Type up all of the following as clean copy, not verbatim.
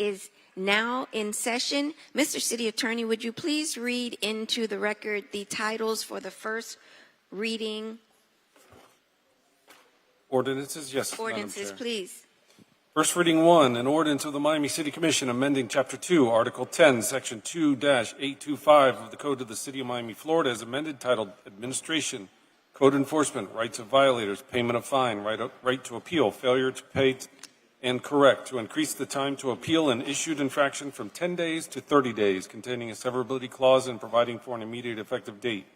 is now in session. Mr. City Attorney, would you please read into the record the titles for the first reading? Ordinances, yes, Ordinances, Madam Chair. please. First reading 1, an ordinance of the Miami City Commission amending Chapter 2, Article 10, Section 2-825 of the Code of the City of Miami, Florida, as amended, titled Administration, Code Enforcement, Rights of Violators, Payment of Fine, Right to Appeal, Failure to Pay and Correct, to increase the time to appeal an issued infraction from 10 days to 30 days, containing a severability clause and providing for an immediate effective date.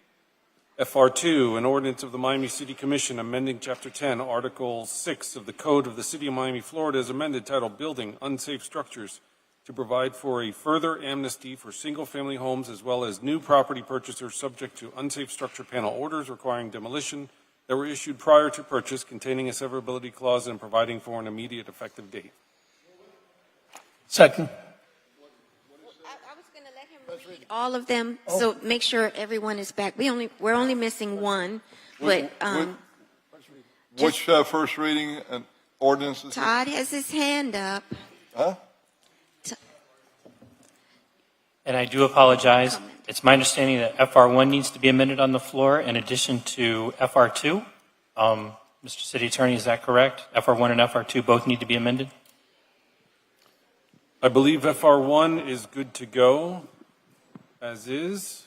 FR2, an ordinance of the Miami City Commission amending Chapter 10, Article 6 of the Code of the City of Miami, Florida, as amended, titled Building Unsafe Structures, to provide for a further amnesty for single-family homes as well as new property purchasers subject to unsafe structure panel orders requiring demolition that were issued prior to purchase, containing a severability clause and providing for an immediate effective date. Second. I was going to let him read all of them, so make sure everyone is back. We're only missing one, but Which first reading and ordinances? Todd has his hand up. Huh? And I do apologize. It's my understanding that FR1 needs to be amended on the floor in addition to FR2. Mr. City Attorney, is that correct? FR1 and FR2 both need to be amended? I believe FR1 is good to go, as is.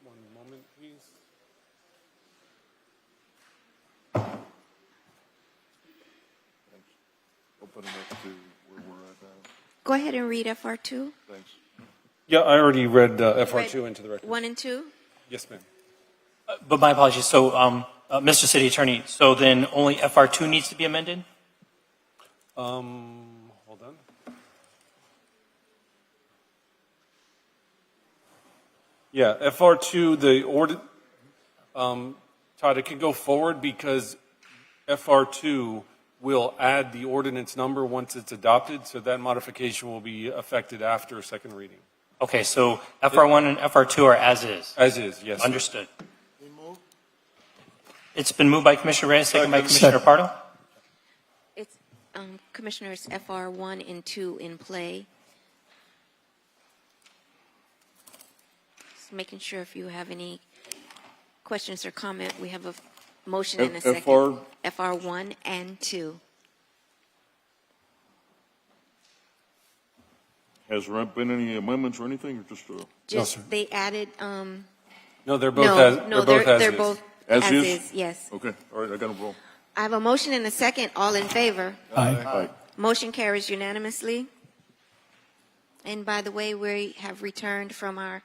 One moment, please. Open it up to where we're at now. Go ahead and read FR2. Thanks. Yeah, I already read FR2 into the record. 1 and 2. Yes, ma'am. But my apologies. So, Mr. City Attorney, so then only FR2 needs to be amended? Hold on. Yeah, FR2, Todd, it can go forward because FR2 will add the ordinance number once it's adopted, so that modification will be affected after a second reading. Okay, so FR1 and FR2 are as is? As is, yes. Sir. Understood. It's been moved by Commissioner Reyes, second by Commissioner Pardo. It's Commissioners FR1 and 2 in play. Just making sure if you have any questions or comment, we have a motion in a second. FR1 and 2. Has there been any amendments or anything, or just Just sir. they added. No, they're both they're is. both As as is? is. Yes. Okay, all right, I got to roll. I have a motion and a second. All in favor? Aye. Motion carries unanimously. And by the way, we have returned from our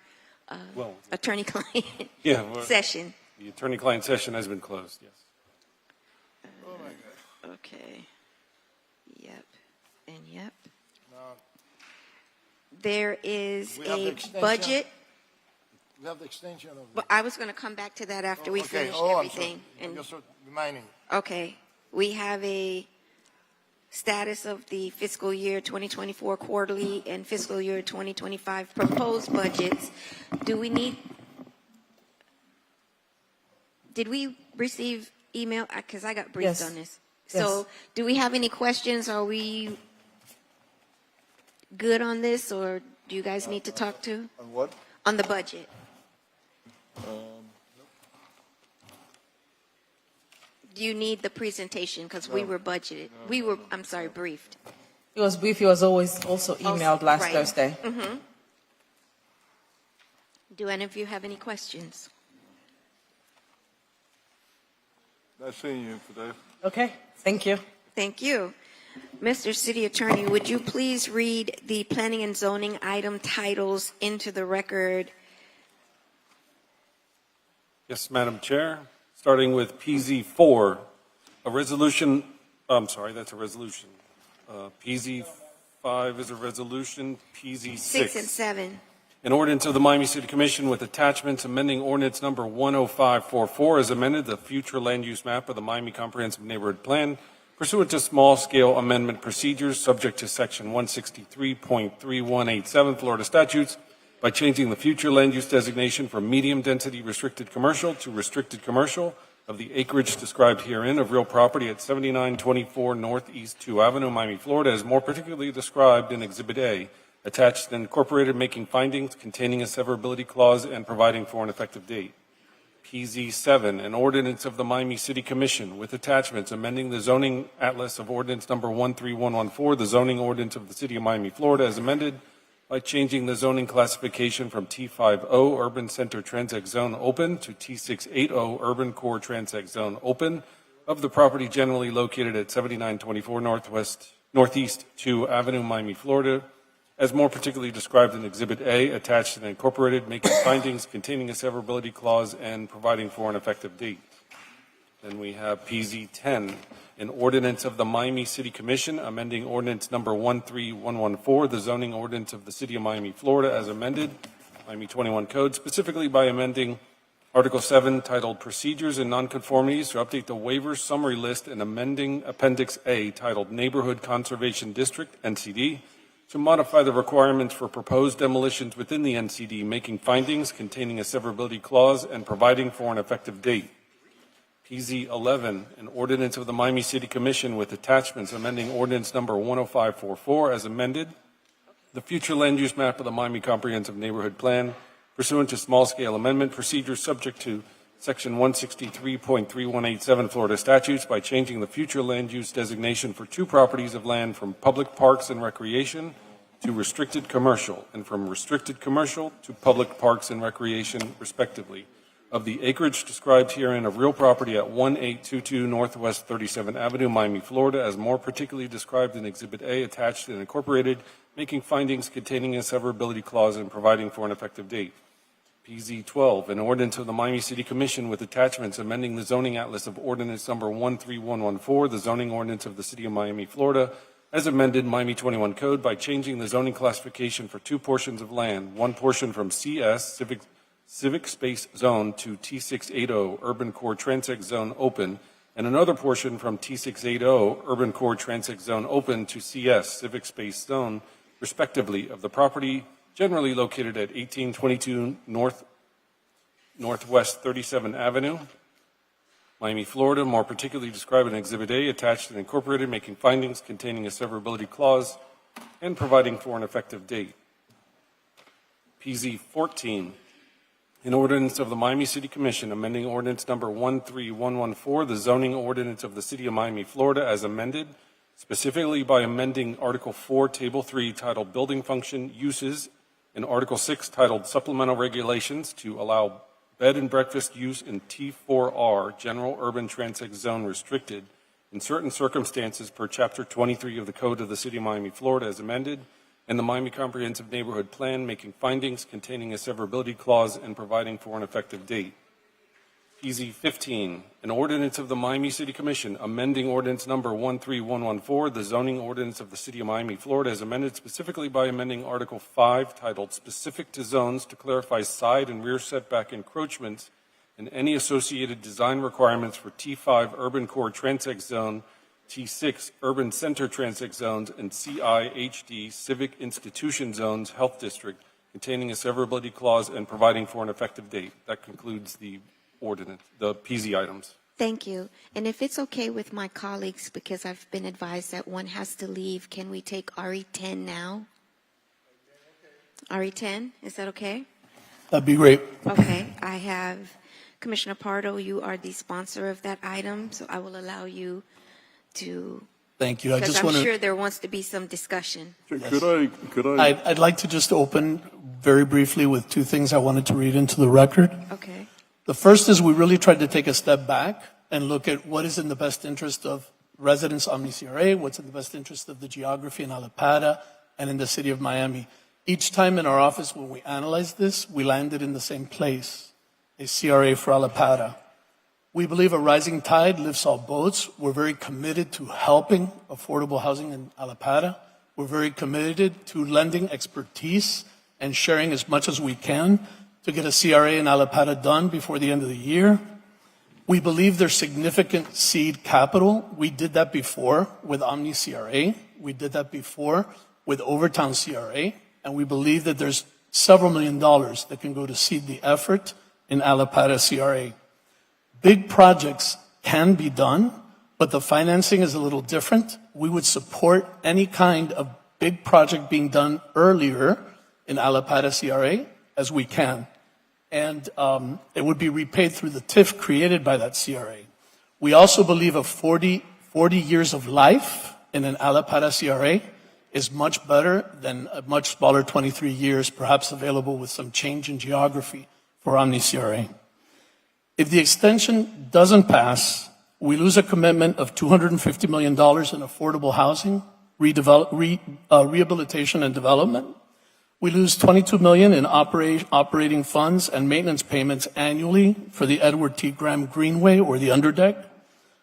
Well, attorney-client yeah, session. the attorney-client session has been closed, yes. Okay. Yep. And yep. There is We have the a extension. budget. We have the extension of. But I was going to come back to that after we finish I'm sorry. everything. I'm just reminding. Okay, we have a status of the fiscal year 2024 quarterly and fiscal year 2025 proposed budgets. Did we receive email? Because I got briefed Yes. on this. So do we have any questions? Are we good on this, or do you guys need to talk to? On what? On the budget? Do you need the presentation? Because we were budgeted. I'm sorry, briefed. It was brief. It was always also emailed last right. Thursday. Do any of you have any questions? Nice seeing you today. Okay. Thank you. Thank you. Mr. City Attorney, would you please read the planning and zoning item titles into the record? Yes, Madam Chair. Starting with PZ4, a resolution, I'm sorry, that's a resolution. PZ5 is a resolution, PZ6. 6 and 7. An ordinance of the Miami City Commission with attachments amending ordinance number 10544 as amended the future land use map of the Miami Comprehensive Neighborhood Plan pursuant to small-scale amendment procedures subject to section 163.3187 Florida statutes by changing the future land use designation from medium-density restricted commercial to restricted commercial, of the acreage described herein of real property at 7924 Northeast 2 Avenue, Miami, Florida, as more particularly described in Exhibit A, attached and incorporated, making findings containing a severability clause and providing for an effective date. PZ7, an ordinance of the Miami City Commission with attachments amending the zoning atlas of ordinance number 13114, the zoning ordinance of the City of Miami, Florida, as amended by changing the zoning classification from T50 Urban Center Transect Zone Open to T680 Urban Core Transect Zone Open of the property generally located at 7924 Northeast 2 Avenue, Miami, Florida, as more particularly described in Exhibit A, attached and incorporated, making findings containing a severability clause and providing for an effective date. Then we have PZ10, an ordinance of the Miami City Commission amending ordinance number 13114, the zoning ordinance of the City of Miami, Florida, as amended, Miami 21 Code, specifically by amending Article 7, titled Procedures and Nonconformities, to update the waivers summary list and amending Appendix A, titled Neighborhood Conservation District, NCD, to modify the requirements for proposed demolitions within the NCD, making findings containing a severability clause and providing for an effective date. PZ11, an ordinance of the Miami City Commission with attachments amending ordinance number 10544 as amended, the future land use map of the Miami Comprehensive Neighborhood Plan pursuant to small-scale amendment procedures subject to Section 163.3187 Florida statutes by changing the future land use designation for two properties of land from public parks and recreation to restricted commercial, and from restricted commercial to public parks and recreation, respectively, of the acreage described herein of real property at 1822 Northwest 37th Avenue, Miami, Florida, as more particularly described in Exhibit A, attached and incorporated, making findings containing a severability clause and providing for an effective date. PZ12, an ordinance of the Miami City Commission with attachments amending the zoning atlas of ordinance number 13114, the zoning ordinance of the City of Miami, Florida, as amended Miami 21 Code by changing the zoning classification for two portions of land, one portion from CS, Civic Space Zone, to T680, Urban Core Transect Zone Open, and another portion from T680, Urban Core Transect Zone Open, to CS, Civic Space Zone, respectively, of the property generally located at 1822 Northwest 37th Avenue, Miami, Florida, more particularly described in Exhibit A, attached and incorporated, making findings containing a severability clause and providing for an effective date. PZ14, an ordinance of the Miami City Commission amending ordinance number 13114, the zoning ordinance of the City of Miami, Florida, as amended, specifically by amending Article 4, Table 3, titled Building Function Uses, and Article 6, titled Supplemental Regulations, to allow bed and breakfast use in T4R, General Urban Transect Zone Restricted, in certain circumstances per Chapter 23 of the Code of the City of Miami, Florida, as amended, and the Miami Comprehensive Neighborhood Plan, making findings containing a severability clause and providing for an effective date. PZ15, an ordinance of the Miami City Commission amending ordinance number 13114, the zoning ordinance of the City of Miami, Florida, as amended specifically by amending Article 5, titled Specific to Zones, to clarify side and rear setback encroachments and any associated design requirements for T5 Urban Core Transect Zone, T6 Urban Center Transect Zones, and CIHD Civic Institution Zones Health District, containing a severability clause and providing for an effective date. That concludes the ordinance, the PZ items. Thank you. And if it's okay with my colleagues, because I've been advised that one has to leave, can we take RE10 now? RE10, is that okay? That'd be great. Okay, I have Commissioner Pardo, you are the sponsor of that item, so I will allow you to, Thank you. I because just I'm want sure to, there wants to be some discussion. Could I, I'd like to just open very briefly with two things I wanted to read into the record. Okay. The first is we really tried to take a step back and look at what is in the best interest of residents Omni-CRA, what's in the best interest of the geography in Allapattah and in the City of Miami. Each time in our office when we analyzed this, we landed in the same place, a CRA for Allapattah. We believe a rising tide lifts all boats. We're very committed to helping affordable housing in Allapattah. We're very committed to lending expertise and sharing as much as we can to get a CRA in Allapattah done before the end of the year. We believe there's significant seed capital. We did that before with Omni-CRA. We did that before with Overtown CRA. And we believe that there's several $1 million that can go to seed the effort in Allapattah CRA. Big projects can be done, but the financing is a little different. We would support any kind of big project being done earlier in Allapattah CRA as we can. And it would be repaid through the TIF created by that CRA. We also believe a 40 years of life in an Allapattah CRA is much better than a much smaller 23 years, perhaps available with some change in geography for Omni CRA. If the extension doesn't pass, we lose a commitment of $250 million in affordable housing, rehabilitation and development. We lose $22 million in operating funds and maintenance payments annually for the Edward T. Graham Greenway or the underdeck.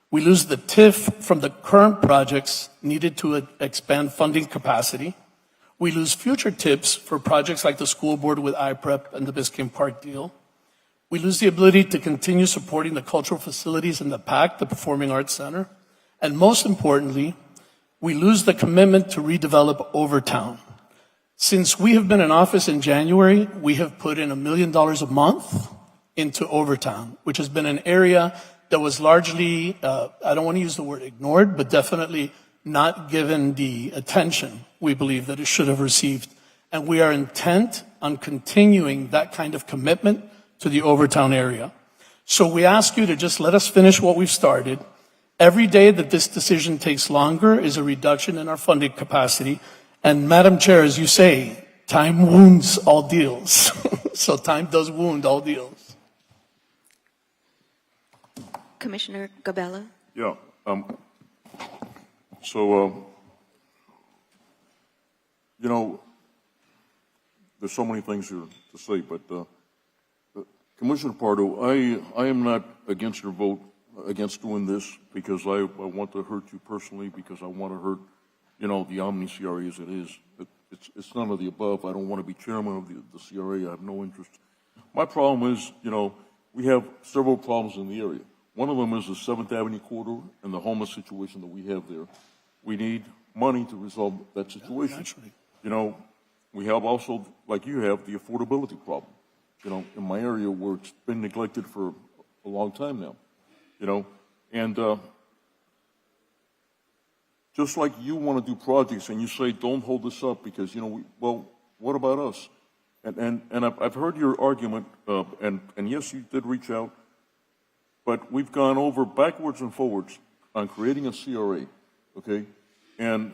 We lose the TIF from the current projects needed to expand funding capacity. We lose future TIPs for projects like the school board with IPREP and the Biscayne Park deal. We lose the ability to continue supporting the cultural facilities in the PAC, the Performing Arts Center. And most importantly, we lose the commitment to redevelop Overtown. Since we have been in office in January, we have put in $1 million a month into Overtown, which has been an area that was largely, I don't want to use the word ignored, but definitely not given the attention we believe that it should have received. And we are intent on continuing that kind of commitment to the Overtown area. So we ask you to just let us finish what we've started. Every day that this decision takes longer is a reduction in our funding capacity. And Madam Chair, as you say, time wounds all deals. So time does wound all deals. Commissioner Gabella? Yeah, so, you know, there's so many things here to say, but, Commissioner Pardo, I am not against your vote, against doing this, because I want to hurt you personally, because I want to hurt, you know, the Omni CRA as it is. It's none of the above. I don't want to be chairman of the CRA. I have no interest. My problem is, you know, we have several problems in the area. One of them is the 7th Avenue corridor and the homeless situation that we have there. We need money to resolve that situation. You know, we have also, like you have, the affordability problem. You know, in my area where it's been neglected for a long time now. You know, and just like you want to do projects and you say, don't hold this up because, you know, well, what about us? And I've heard your argument, and yes, you did reach out. But we've gone over backwards and forwards on creating a CRA, okay? And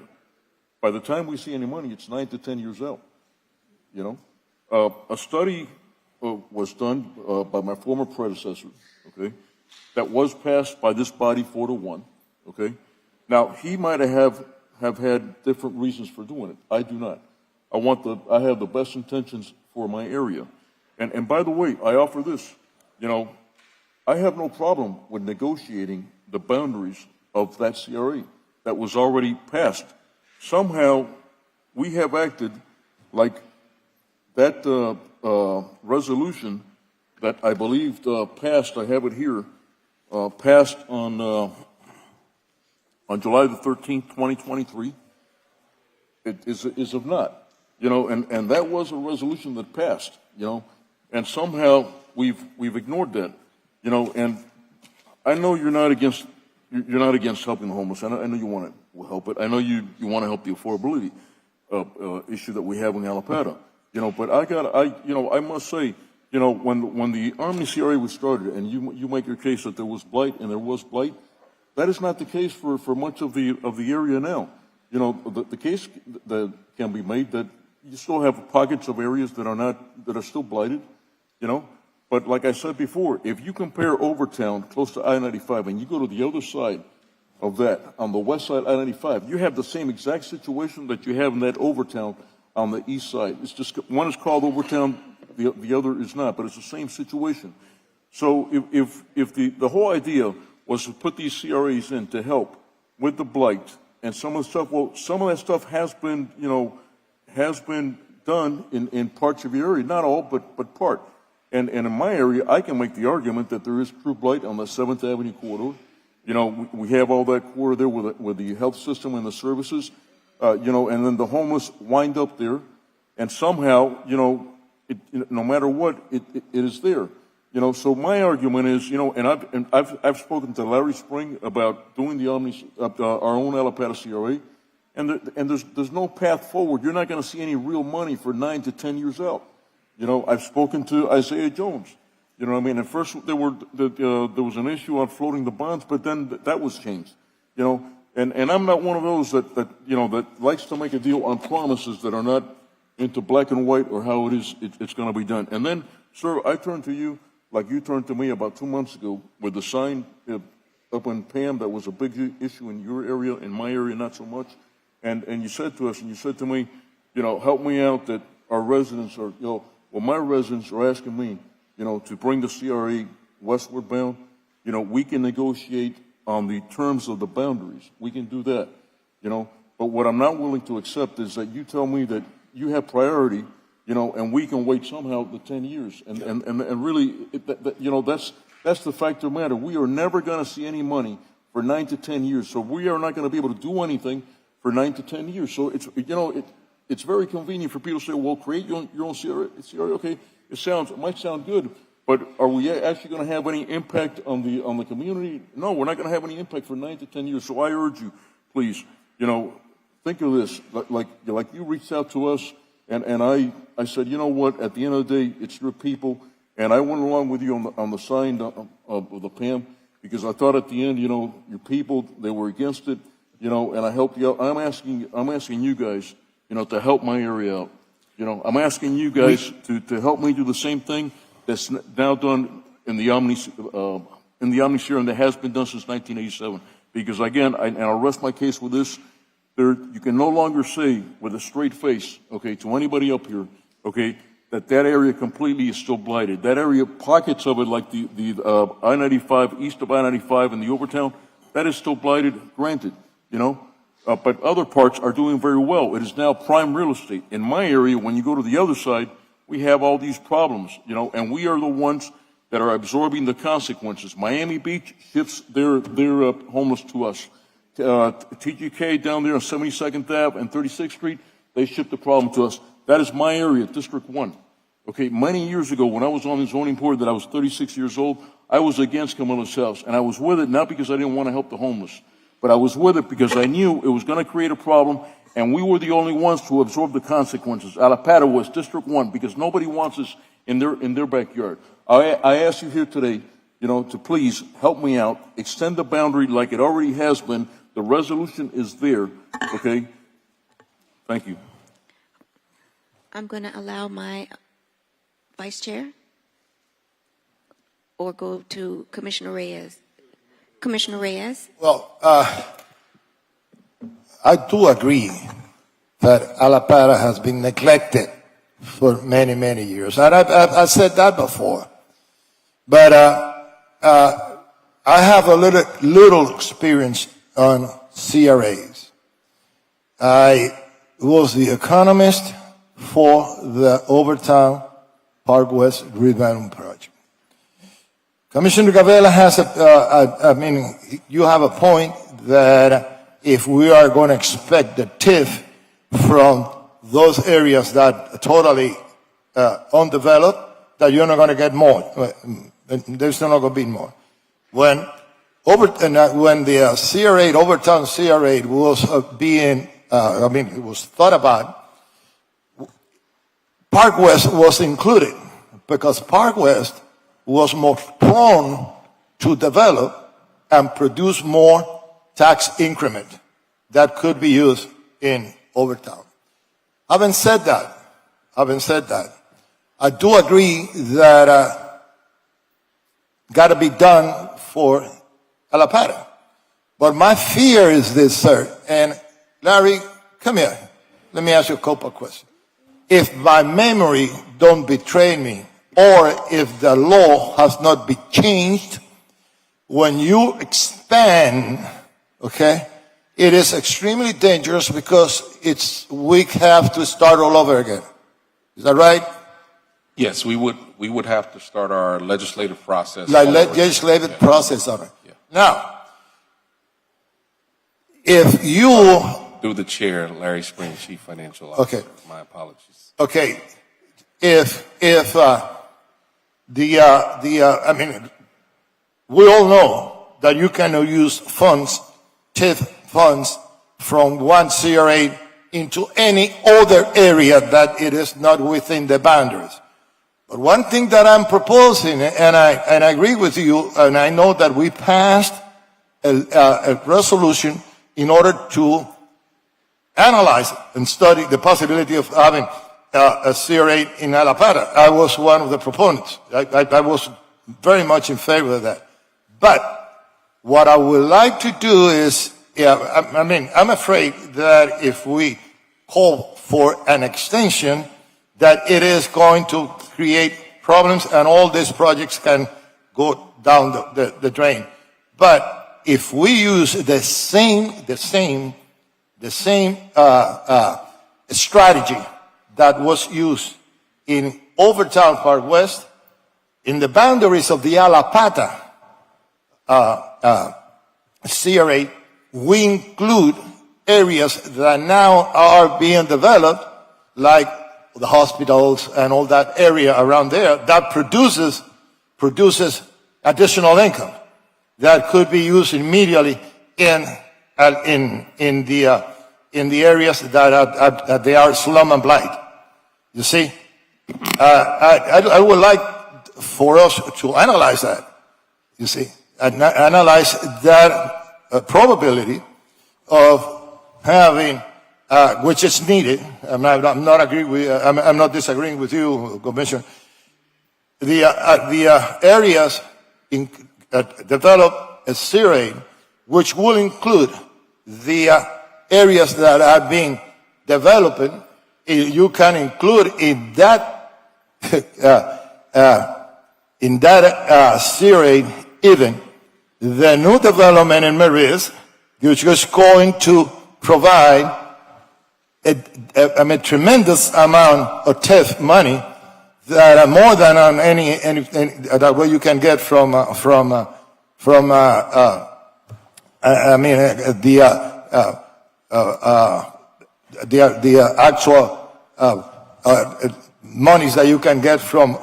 by the time we see any money, it's 9 to 10 years out, you know? A study was done by my former predecessor, okay? That was passed by this body 4-1, okay? Now, he might have had different reasons for doing it. I do not. I have the best intentions for my area. And by the way, I offer this, you know, I have no problem with negotiating the boundaries of that CRA that was already passed. Somehow, we have acted like that resolution that I believed passed, I have it here, passed on July the 13th, 2023. It is of not, you know, and that was a resolution that passed, you know, and somehow we've ignored that. You know, and I know you're not against helping the homeless. I know you want to help it. I know you want to help the affordability issue that we have in Allapattah. You know, but I must say, you know, when the Omni CRA was started, and you make your case that there was blight, and there was blight, that is not the case for much of the area now. You know, the case that can be made that you still have pockets of areas that are still blighted. You know. But like I said before, if you compare Overtown close to I-95 and you go to the other side of that, on the west side I-95, you have the same exact situation that you have in that Overtown on the east side. It's just one is called Overtown, the other is not, but it's the same situation. So if the whole idea was to put these CRAs in to help with the blight and some of the stuff, well, some of that stuff has been, you know, has been done in parts of your area, not all, but part. And in my area, I can make the argument that there is true blight on the 7th Avenue corridor. You know, we have all that corridor there with the health system and the services, you know, and then the homeless wind up there. And somehow, you know, no matter what, it is there. You know, so my argument is, you know, and I've spoken to Larry Spring about doing the our own Alapata CRA, and there's no path forward. You're not going to see any real money for 9 to 10 years out. You know, I've spoken to Isaiah Jones. You know what I mean? At first there was an issue on floating the bonds, but then that was changed. You know, and I'm not one of those that you know that likes to make a deal on promises that are not into black and white or how it's going to be done. And then, sir, I turn to you like you turned to me about 2 months ago with the sign up in Pam that was a big issue in your area, in my area not so much. And you said to us, and you said to me, you know, help me out that our residents are, you know, well, my residents are asking me, you know, to bring the CRA westward bound. You know, we can negotiate on the terms of the boundaries. We can do that, you know. But what I'm not willing to accept is that you tell me that you have priority, you know, and we can wait somehow the 10 years. And really, you know, that's the fact of the matter. We are never going to see any money for 9 to 10 years. So we are not going to be able to do anything for 9 to 10 years. So it's, you know, it's very convenient for people to say, well, create your own CRA. Okay, it might sound good, but are we actually going to have any impact on the community? No, we're not going to have any impact for 9 to 10 years. So I urge you, please, you know, think of this, like you reached out to us, and I said, you know what, at the end of the day, it's your people, and I went along with you on the sign of the PAM, because I thought at the end, you know, your people, they were against it, you know, and I helped you out. I'm asking you guys, you know, to help my area out. You know, I'm asking you guys to help me do the same thing that's now done in the Omni Share, and that has been done since 1987. Because again, and I'll rest my case with this, you can no longer say with a straight face, okay, to anybody up here, okay, that area completely is still blighted. That area, pockets of it, like the I-95, east of I-95 and the Overtown, that is still blighted, granted, you know. But other parts are doing very well. It is now prime real estate. In my area, when you go to the other side, we have all these problems, you know, and we are the ones that are absorbing the consequences. Miami Beach shifts their homeless to us. TGK down there on 72nd Ave and 36th Street, they ship the problem to us. That is my area, District 1. Okay, many years ago when I was on the zoning board that I was 36 years old, I was against Camilo's House, and I was with it not because I didn't want to help the homeless, but I was with it because I knew it was going to create a problem, and we were the only ones to absorb the consequences. Alapata was District 1 because nobody wants us in their backyard. I ask you here today, you know, to please help me out, extend the boundary like it already has been. The resolution is there, okay? Thank you. I'm going to allow my vice chair or go to Commissioner Reyes. Commissioner Reyes? Well, I do agree that Alapata has been neglected for many, many years. And I've said that before. But I have a little experience on CRAs. I was the economist for the Overtown Park West redevelopment project. Commissioner Gavela has you have a point that if we are going to expect the TIF from those areas that are totally undeveloped, that you're not going to get more. There's not going to be more. When the CR8, Overtown CR8 was it was thought about, Park West was included because Park West was more prone to develop and produce more tax increment that could be used in Overtown. Having said that, I do agree that got to be done for Alapata. But my fear is this, sir, and Larry, come here. Let me ask you a couple of questions. If my memory don't betray me, or if the law has not been changed, when you expand, okay, it is extremely dangerous because we have to start all over again. Is that right? Yes, we would have to start our legislative process. Legislative process of it. Yeah. Now, if you Through the chair, Larry Spring, Chief Financial Officer. Okay. My apologies. okay, if I mean, we all know that you cannot use funds, TIF funds, from one CRA into any other area that it is not within the boundaries. But one thing that I'm proposing, and I agree with you, and I know that we passed a resolution in order to analyze and study the possibility of having a CRA in Alapata. I was one of the proponents. I was very much in favor of that. But what I would like to do is, I'm afraid that if we call for an extension, that it is going to create problems and all these projects can go down the drain. But if we use the same strategy that was used in Overtown Park West, in the boundaries of the Alapata CRA, we include areas that now are being developed, like the hospitals and all that area around there, that produces additional income that could be used immediately in the areas that they are slum and blight. You see, I would like for us to analyze that. You see, analyze that probability of having, which is needed. I'm not disagreeing with you, Commissioner. The areas develop a CRA which will include the areas that are being developed. You can include in that CRA even the new development in Maris, which is going to provide a tremendous amount of TIF money that are more than on any that what you can get from the actual monies that you can get from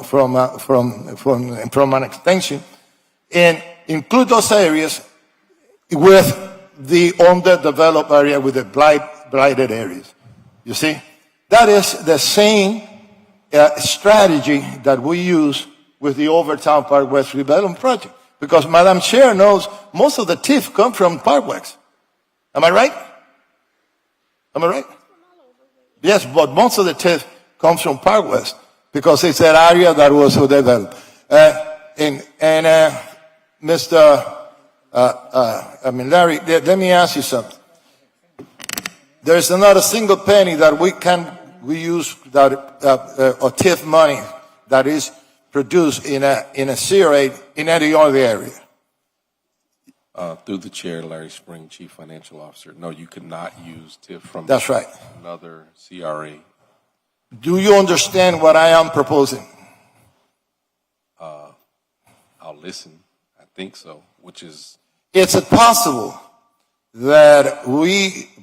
an extension, and include those areas with the underdeveloped area, with the blighted areas. You see, that is the same strategy that we use with the Overtown Park West Redevelopment Project. Because Madam Chair knows most of the TIF come from Parkwex. Am I right? Am I right? Yes, but most of the TIF comes from Park West because it's an area that was so developed. Larry, let me ask you something. There is not a single penny that we use that or TIF money that is produced in a CRA in any other area. Through the chair, Larry Spring, Chief Financial Officer. No, you could not use TIF from That's right. another CRA. Do you understand what I am proposing? I'll listen. I think so, which is... It's possible that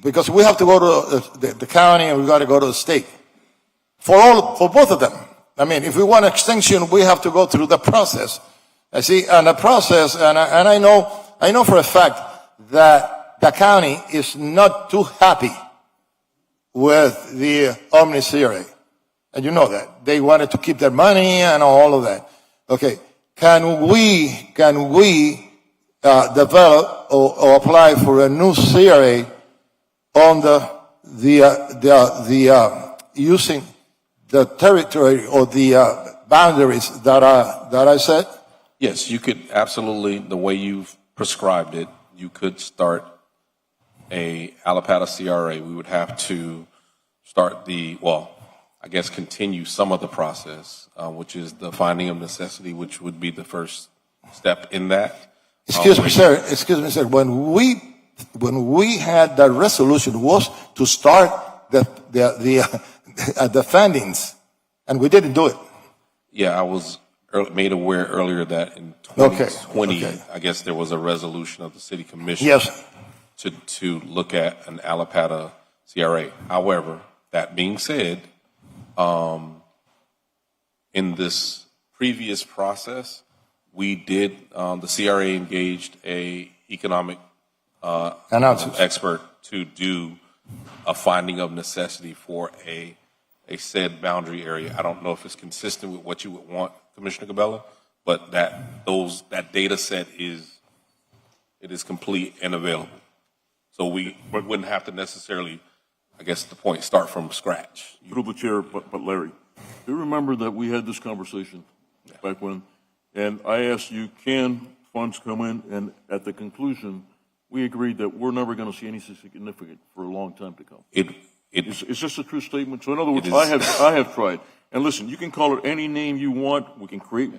because we have to go to the county and we got to go to the state. For both of them. I mean, if we want extension, we have to go through the process. I see, and the process, and I know for a fact that the county is not too happy with the Omni CRA. And you know that. They wanted to keep their money and all of that. Okay. Can we develop or apply for a new CRA on using the territory or the boundaries that I said? Yes, you could absolutely, the way you've prescribed it, you could start a Alapata CRA. We would have to start continue some of the process, which is the finding of necessity, which would be the first step in that. Excuse me, sir. When we had that resolution was to start the findings, and we didn't do it. Yeah, I was made aware earlier that in 2020, Okay. I guess there was a resolution of the City Commission Yes. to look at an Alapata CRA. However, that being said, in this previous process, we did, the CRA engaged a economic Analysis. expert to do a finding of necessity for a said boundary area. I don't know if it's consistent with what you would want, Commissioner Cabela, but that data set is complete and available. So we wouldn't have to necessarily, I guess the point, start from scratch. Through the chair, but Larry, do you remember that we had this conversation back when, and I asked you, can funds come in, and at the conclusion, we agreed that we're never going to see anything significant for a long time to come. Is this a true statement? So in other words, I have tried. And listen, you can call it any name you want. We can create,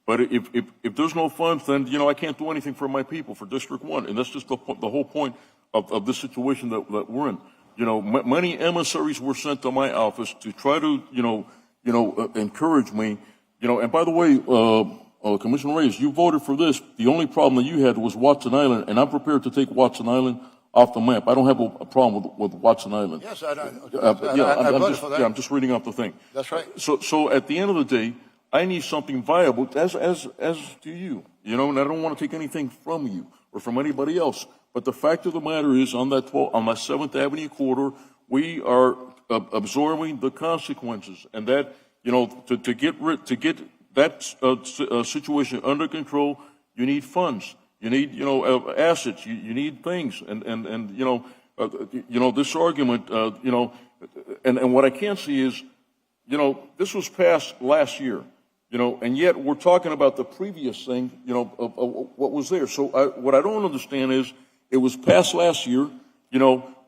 but if there's no funds, then I can't do anything for my people, for District 1, and that's just the whole point of this situation that we're in. Many emissaries were sent to my office to try to encourage me. And by the way, Commissioner Reyes, you voted for this. The only problem that you had was Watson Island, and I'm prepared to take Watson Island off the map. I don't have a problem with Watson Island. Yes, I voted for that. I'm just reading off the thing. That's right. So at the end of the day, I need something viable, as do you. And I don't want to take anything from you or from anybody else. But the fact of the matter is, on that 7th Avenue corridor, we are absorbing the consequences, and that to get that situation under control, you need funds, you need assets, you need things, and this argument, and what I can't see is, this was passed last year, and yet we're talking about the previous thing, of what was there. So what I don't understand is, it was passed last year,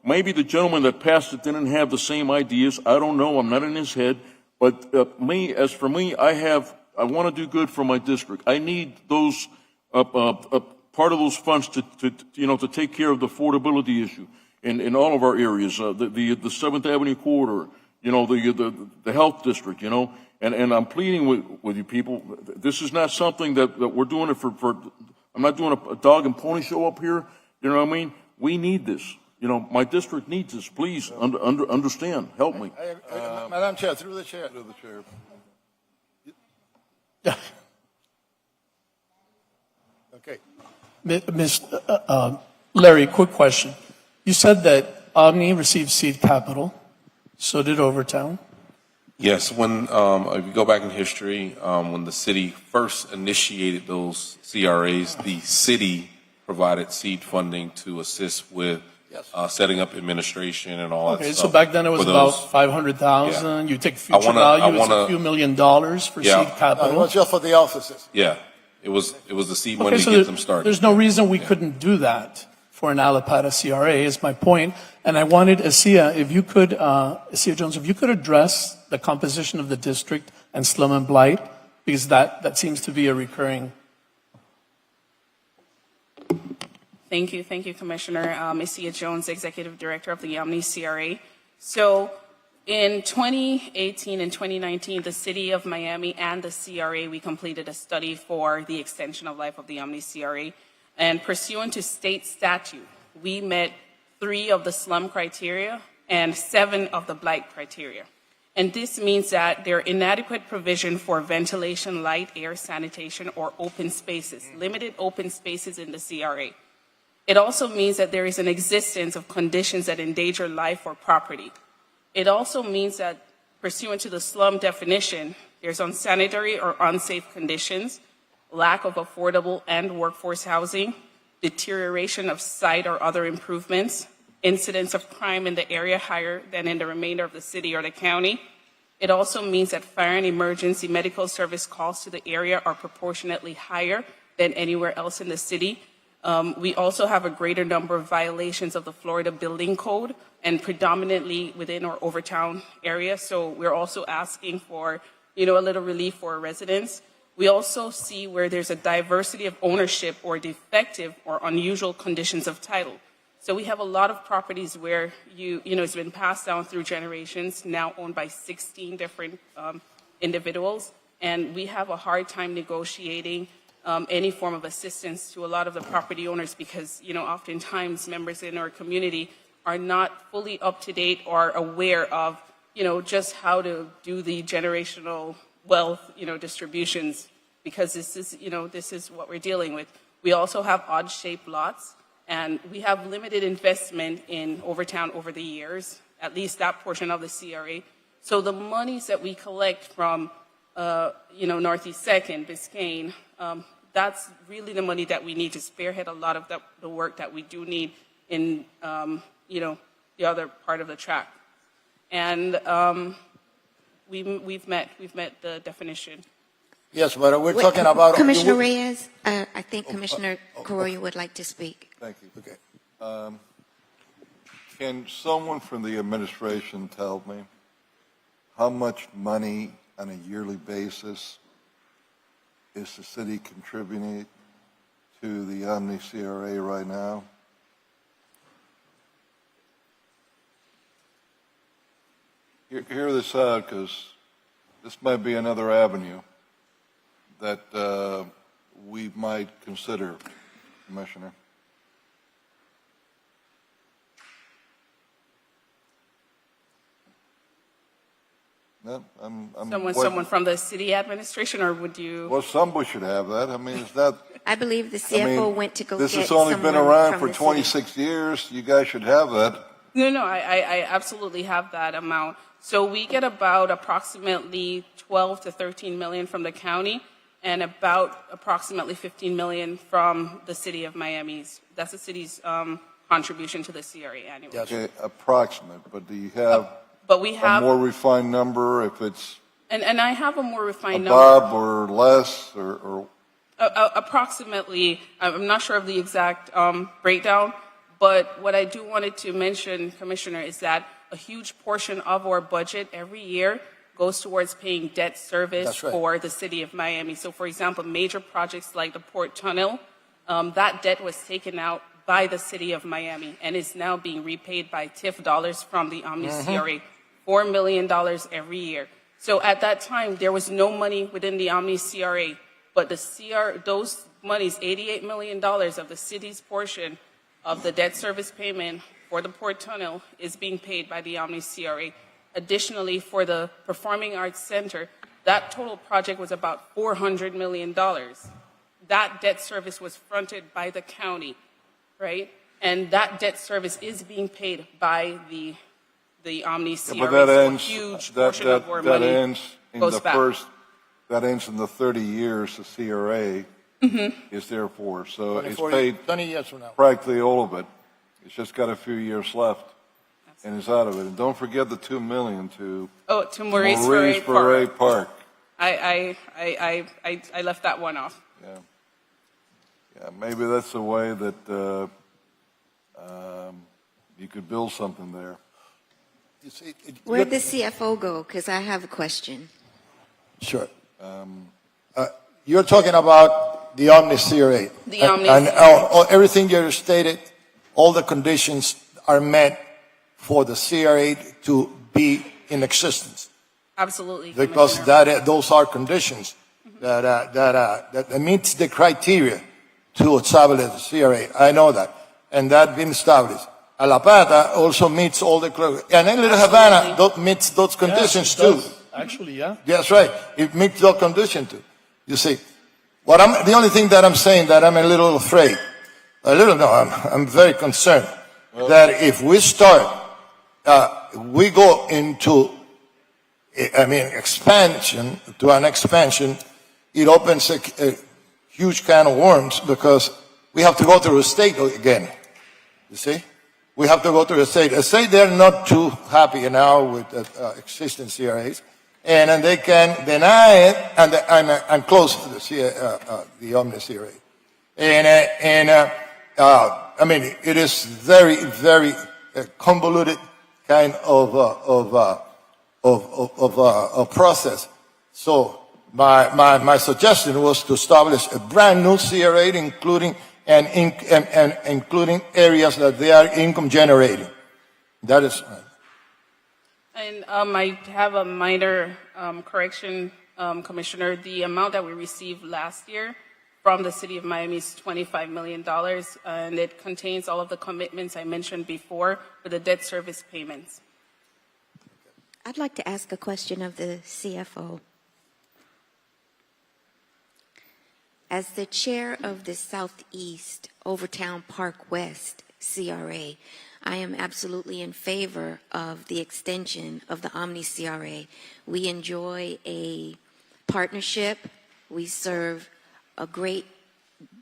maybe the gentleman that passed it didn't have the same ideas. I don't know. I'm not in his head. But as for me, I want to do good for my district. I need those part of those funds to take care of the affordability issue in all of our areas. The 7th Avenue corridor, the health district, and I'm pleading with you people. This is not something that we're doing it for. I'm not doing a dog and pony show up here. You know what I mean? We need this. My district needs this. Please understand. Help me. Madam Chair, through the chair. Okay. Larry, quick question. You said that Omni received seed capital, so did Overtown. Yes, when if you go back in history, when the city first initiated those CRAs, the city provided seed funding to assist with setting up administration and all that Okay, stuff. so back then it was For about those- 500,000. Yeah. You take future value, it's a few $1 million for seed It capital. was just for the offices. Yeah, it was the seed Okay, money so to get them started. there's no reason we couldn't do that for an Alapata CRA, is my point. And I wanted Asia, Asia Jones, if you could address the composition of the district and slum and blight, because that seems to be a recurring. Thank you, Commissioner. Asia Jones, Executive Director of the Omni CRA. So in 2018 and 2019, the City of Miami and the CRA, we completed a study for the extension of life of the Omni CRA. And pursuant to state statute, we met 3 of the slum criteria and 7 of the blight criteria. And this means that there are inadequate provision for ventilation, light, air, sanitation, or open spaces, limited open spaces in the CRA. It also means that there is an existence of conditions that endanger life or property. It also means that, pursuant to the slum definition, there's unsanitary or unsafe conditions, lack of affordable and workforce housing, deterioration of site or other improvements, incidence of crime in the area higher than in the remainder of the city or the county. It also means that fire and emergency medical service calls to the area are proportionately higher than anywhere else in the city. We also have a greater number of violations of the Florida Building Code, and predominantly within our Overtown area. So we're also asking for, a little relief for our residents. We also see where there's a diversity of ownership or defective or unusual conditions of title. So we have a lot of properties where it's been passed down through generations, now owned by 16 different individuals, and we have a hard time negotiating any form of assistance to a lot of the property owners because, oftentimes members in our community are not fully up to date or aware of, just how to do the generational wealth, distributions, because this is what we're dealing with. We also have odd-shaped lots, and we have limited investment in Overtown over the years, at least that portion of the CRA. So the monies that we collect from, Northeast 2nd, Biscayne, that's really the money that we need to spearhead a lot of the work that we do need in, the other part of the track. And we've met the definition. Yes, but we're Wait, talking about... Commissioner Reyes, I think Commissioner Carollo would like to speak. Thank you. Okay. Can someone from the administration tell me how much money on a yearly basis is the city contributing to the Omni CRA right now? Hear this out, because this might be another avenue that we might consider, Commissioner. No, Someone from the city administration, or would you? Well, somebody should have that. I mean, it's not. I believe the I CFO mean, went to go this get has only been someone around from for the city. 26 years. You guys should have that. No, I absolutely have that amount. So we get about approximately 12 to 13 million from the county, and about approximately 15 million from the city of Miami's. That's the city's contribution to the CRA annually. Okay, approximate, but do you have But we a have, more refined number if it's and I have a more refined number. above or less or Approximately, I'm not sure of the exact breakdown, but what I do wanted to mention, Commissioner, is that a huge portion of our budget every year goes towards paying debt service That's right. for the city of Miami. So, for example, major projects like the Port Tunnel, that debt was taken out by the city of Miami and is now being repaid by TIF dollars from the Omni CRA, $4 million every year. So at that time, there was no money within the Omni CRA, but those monies, $88 million of the city's portion of the debt service payment for the Port Tunnel, is being paid by the Omni CRA. Additionally, for the Performing Arts Center, that total project was about $400 million. That debt service was fronted by the county, right? And that debt service is being paid by the Omni CRA. but that So a ends huge portion of our that money ends in goes the back. that ends in the 30 years the CRA Mm-hmm. is there for. So it's 24 paid 20 years from now. practically all of it. It's just got a few years left and it's out of it. And don't forget the $2 million to To Maurice Ferre Ferre Park. Park. I left that one off. Yeah, maybe that's the way that you could build something there. You see, Where'd the CFO go? Because I have a question. Sure. You're talking about the Omni CRA. The Omni And CRA. everything you stated, all the conditions are met for the CRA to be in existence. Absolutely. Because Commissioner. those are conditions that meets the criteria to establish the CRA. I know that. And that's been established. Alapata also meets all the, and Little Havana meets those conditions Yes, it too. does. Actually, yeah. That's right. It meets those conditions too. You see, the only thing that I'm saying that I'm a little afraid, I'm very concerned that if we start, we go into, expansion, it opens a huge can of worms because we have to go through the state again. You see? We have to go through the state. The state, they're not too happy now with existing CRAs, and they can deny it and close the Omni CRA. It is very, very convoluted kind of process. So my suggestion was to establish a brand new CRA, including including areas that they are income generating. That is. And I have a minor correction, Commissioner. The amount that we received last year from the City of Miami is $25 million, and it contains all of the commitments I mentioned before for the debt service payments. I'd like to ask a question of the CFO. As the chair of the Southeast Overtown Park West CRA, I am absolutely in favor of the extension of the Omni CRA. We enjoy a partnership. We serve a great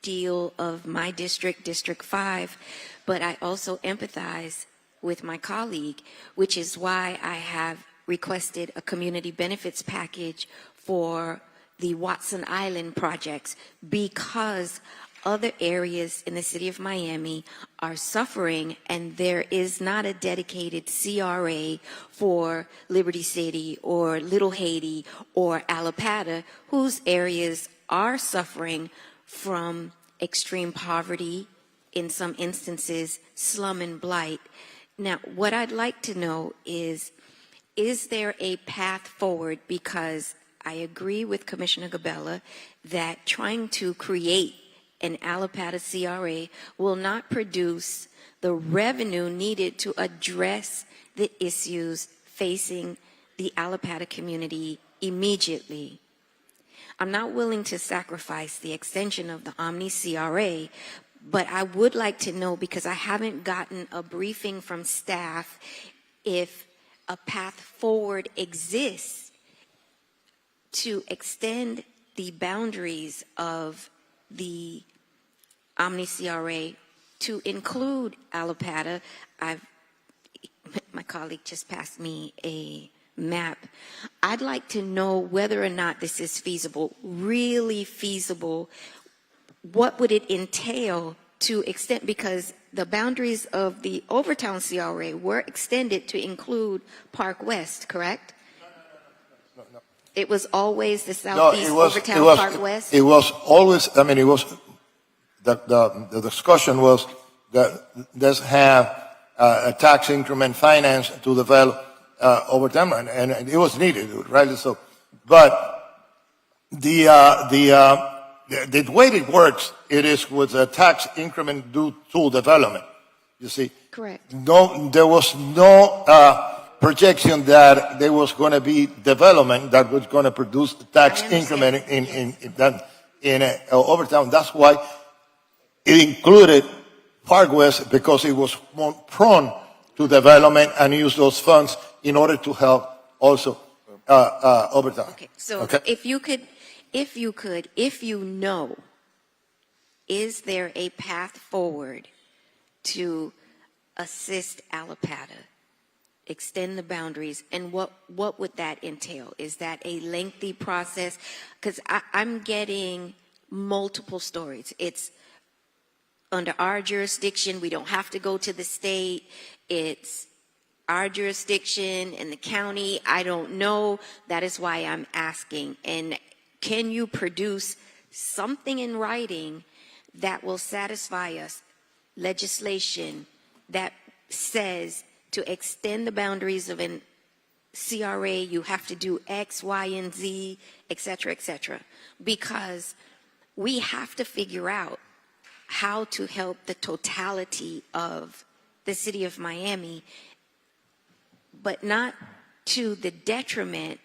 deal of my district, District 5, but I also empathize with my colleague, which is why I have requested a community benefits package for the Watson Island projects, because other areas in the city of Miami are suffering and there is not a dedicated CRA for Liberty City or Little Haiti or Allapattah, whose areas are suffering from extreme poverty, in some instances, slum and blight. Now, what I'd like to know is there a path forward? Because I agree with Commissioner Gabella that trying to create an Allapattah CRA will not produce the revenue needed to address the issues facing the Allapattah community immediately. I'm not willing to sacrifice the extension of the Omni CRA, but I would like to know, because I haven't gotten a briefing from staff, if a path forward exists to extend the boundaries of the Omni CRA to include Allapattah. My colleague just passed me a map. I'd like to know whether or not this is feasible, really feasible. What would it entail to extend, because the boundaries of the Overtown CRA were extended to include Park West, correct? No. It was always the No, Southeast Overtown Park West? It was always, I mean, it was, the discussion was that let's have a tax increment finance to develop Overtown, and it was needed, right? So, but the way it works, it is with a tax increment due to development. You see? Correct. No, there was no projection that there was going to be development that was going to produce the tax increment in Overtown. That's why it included Park West, because it was more prone to development and use those funds in order to help also Overtown. Okay, so Okay. if you know, is there a path forward to assist Allapattah, extend the boundaries, and what would that entail? Is that a lengthy process? Because I'm getting multiple stories. It's under our jurisdiction, we don't have to go to the state. It's our jurisdiction and the county, I don't know. That is why I'm asking. And can you produce something in writing that will satisfy us, legislation that says to extend the boundaries of an CRA, you have to do X, Y, and Z, et cetera, because we have to figure out how to help the totality of the city of Miami, but not to the detriment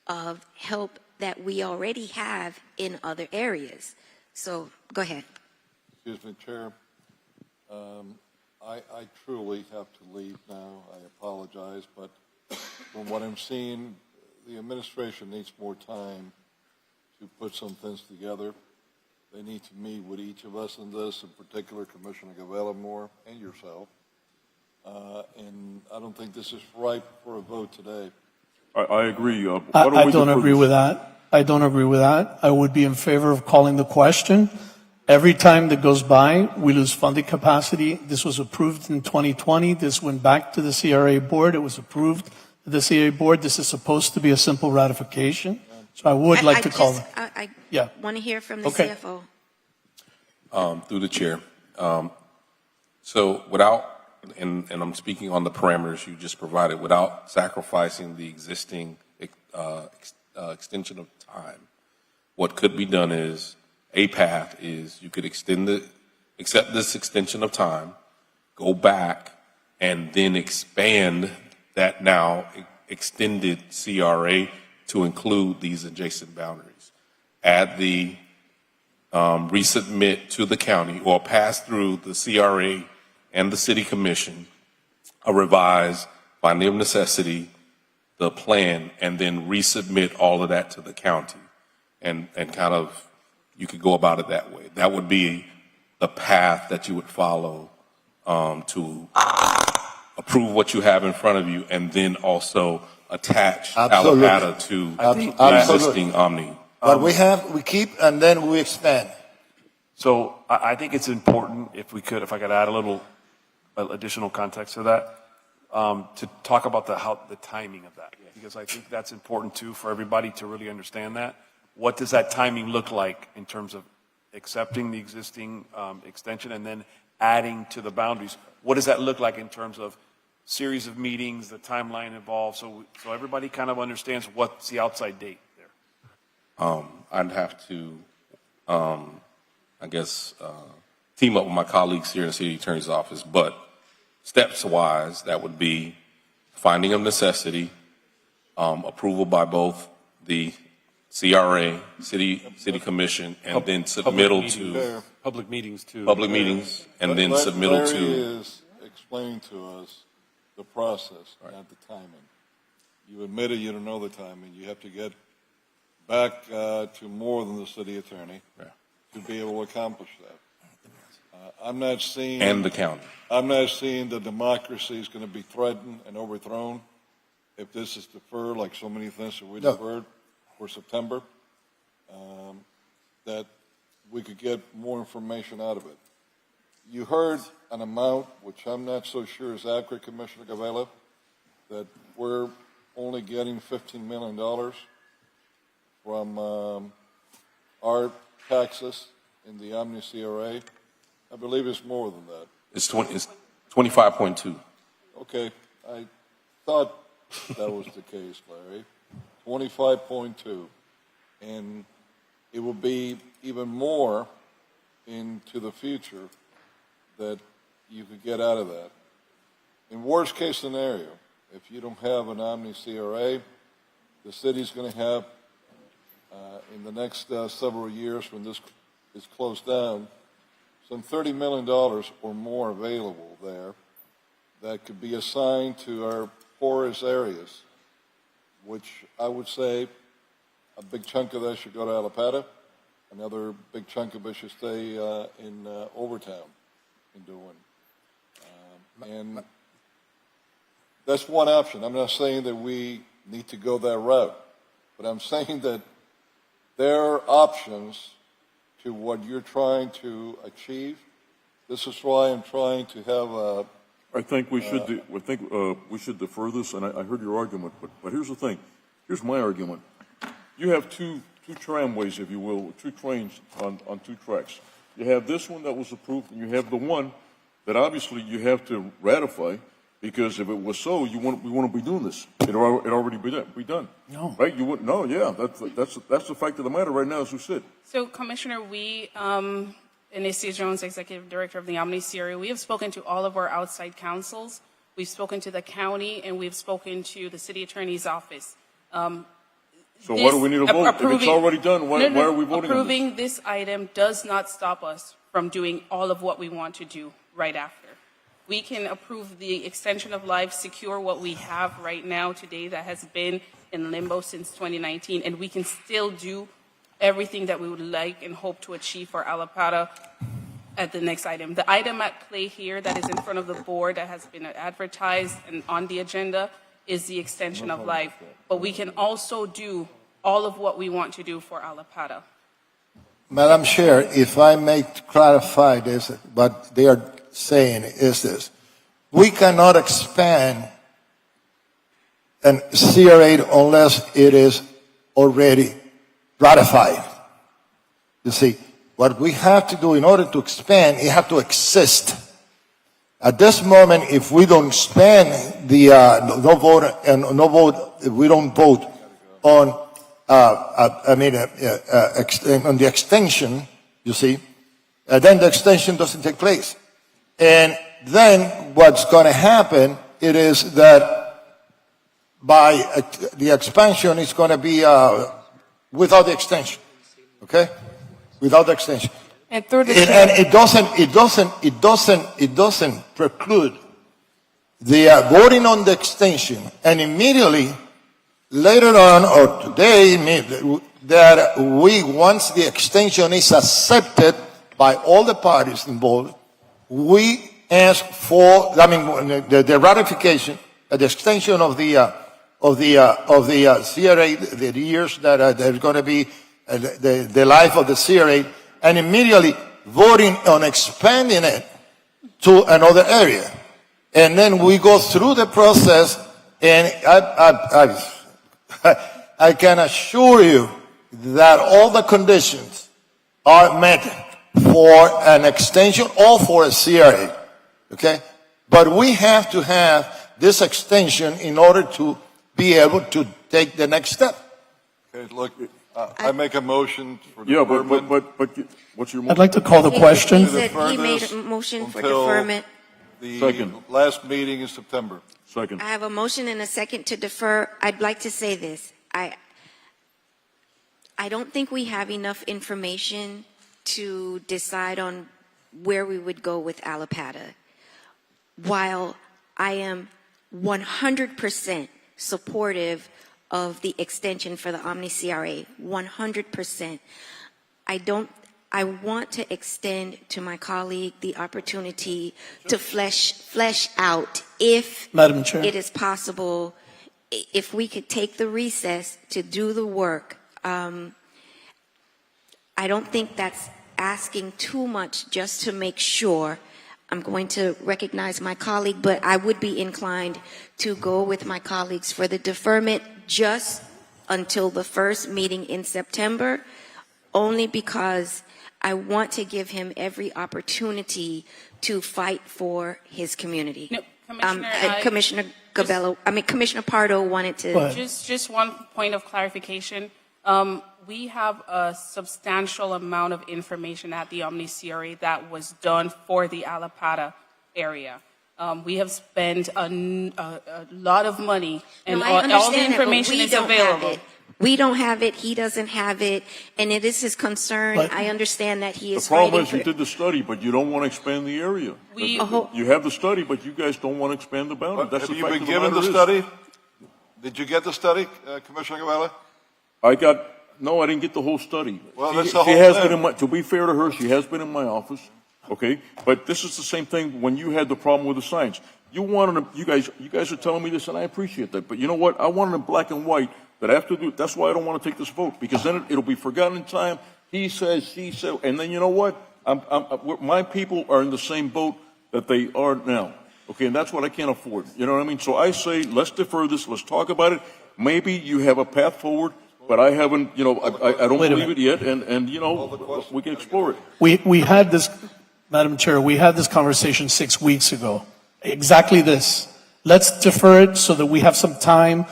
of help that we already have in other areas. So go ahead. Excuse me, Chair. I truly have to leave now. I apologize, but from what I'm seeing, the administration needs more time to put some things together. They need to meet with each of us in this, in particular Commissioner Gavella more and yourself. And I don't think this is ripe for a vote today. I agree. I don't agree with that. I don't agree with that. I would be in favor of calling the question. Every time that goes by, we lose funding capacity. This was approved in 2020. This went back to the CRA board. It was approved at the CRA board. This is supposed to be a simple ratification. So I would like to call it. I Yeah. want to hear from the Okay. CFO. Through the chair. So without, and I'm speaking on the parameters you just provided, without sacrificing the existing extension of time, what could be done is, a path is you could accept this extension of time, go back, and then expand that now extended CRA to include these adjacent boundaries. Add the resubmit to the county or pass through the CRA and the city commission a revised finding of necessity, the plan, and then resubmit all of that to the county. And kind of, you could go about it that way. That would be the path that you would follow to approve what you have in front of you, and then also attach Absolutely. Alapata to the Absolutely. existing Omni. What we have, we keep, and then we expand. So I think it's important, if I could add a little additional context to that, to talk about the timing of that, because I think that's important too for everybody to really understand that. What does that timing look like in terms of accepting the existing extension and then adding to the boundaries? What does that look like in terms of series of meetings, the timeline involved, so everybody kind of understands what's the outside date there? I'd have to, I guess, team up with my colleagues here in the city attorney's office, but steps-wise, that would be finding of necessity, approval by both the CRA, city commission, and then submittal to Public meetings too. public meetings, and then submittal Larry to. is explaining to us the process, not the timing. You admitted you don't know the timing. You have to get back to more than the city attorney to be able to accomplish that. I'm not seeing. And the county. I'm not seeing that democracy is going to be threatened and overthrown if this is deferred, like so many things that we No. deferred for September. That we could get more information out of it. You heard an amount, which I'm not so sure is accurate, Commissioner Gavela, that we're only getting $15 million from our taxes in the Omni CRA. I believe it's more than that. It's 25.2. Okay, I thought that was the case, Larry. 25.2. And it will be even more into the future that you could get out of that. In worst case scenario, if you don't have an Omni CRA, the city's going to have, in the next several years when this is closed down, some $30 million or more available there that could be assigned to our poorest areas, which I would say a big chunk of that should go to Alapata. Another big chunk of it should stay in Overtown in Duane. And that's one option. I'm not saying that we need to go that route, but I'm saying that there are options to what you're trying to achieve. This is why I'm trying to have a. I think we should we should defer this, and I heard your argument, but here's the thing. Here's my argument. You have two tramways, if you will, two trains on two tracks. You have this one that was approved, and you have the one that obviously you have to ratify, because if it was so, we wouldn't be doing this. It already be done. No. Right? You wouldn't. No. Yeah. That's the fact of the matter right now as we sit. So, Commissioner, we, Anicia Jones, Executive Director of the Omni CRA, we have spoken to all of our outside counsels. We've spoken to the county, and we've spoken to the city attorney's office. So why do we need a vote? If it's already done, why are we voting on this? Approving this item does not stop us from doing all of what we want to do right after. We can approve the extension of life, secure what we have right now today that has been in limbo since 2019, and we can still do everything that we would like and hope to achieve for Alapata at the next item. The item at play here that is in front of the board that has been advertised and on the agenda is the extension of life. But we can also do all of what we want to do for Alapata. Madam Chair, if I may clarify this, what they are saying is this. We cannot expand an CRA unless it is already ratified. You see, what we have to do in order to expand, it has to exist. At this moment, if we don't expand the we don't vote on on the extension, you see, then the extension doesn't take place. And then what's going to happen, it is that by the expansion is going to be without the extension, okay? without the extension. And through the And chair, it doesn't preclude the voting on the extension and immediately later on or today that once the extension is accepted by all the parties involved, we ask for the ratification, the extension of the CRA, the years that there's going to be the life of the CRA, and immediately voting on expanding it to another area. And then we go through the process, and I can assure you that all the conditions are met for an extension or for a CRA, okay? But we have to have this extension in order to be able to take the next step. Okay, look, I make a motion for Yeah, deferment. but what's your I'd motion? like to call the He question. said he Defer made this a motion for until- deferment. The Second. last meeting in September. Second. I have a motion and a second to defer. I'd like to say this. I don't think we have enough information to decide on where we would go with Alapata. While I am 100% supportive of the extension for the Omni CRA, 100%, I want to extend to my colleague the opportunity to flesh out if Madam Chair. it is possible, if we could take the recess to do the work. I don't think that's asking too much just to make sure. I'm going to recognize my colleague, but I would be inclined to go with my colleagues for the deferment just until the first meeting in September, only because I want to give him every opportunity to fight for his community. No, Commissioner, Commissioner Pardo wanted to. Go ahead. Just one point of clarification. We have a substantial amount of information at the Omni CRA that was done for the Alapata area. We have spent a lot of money, and No, I all the understand that, but information we is don't have available. it. We don't have it. He doesn't have it, and it is his concern. But- I understand that he The is problem fighting is you for. did the study, but you don't want to expand the area. We- You have the study, but you guys don't want to expand the boundary. That's Have the you fact been of the given the matter is. study? Did you get the study, Commissioner Gavella? No, I didn't get the whole study. Well, that's She the whole has thing. been to be fair to her, she has been in my office, okay? But this is the same thing when you had the problem with the signs. You guys are telling me this, and I appreciate that. But you know what? I wanted in black and white that that's why I don't want to take this vote, because then it'll be forgotten in time. He says, she said, and then you know what? My people are in the same boat that they are now. Okay, and that's what I can't afford. You know what I mean? So I say, let's defer this. Let's talk about it. Maybe you have a path forward, but I haven't. I don't Wait a believe it yet. And we can explore it. We had this, Madam Chair, we had this conversation 6 weeks ago. Exactly this. Let's defer it so that we have some time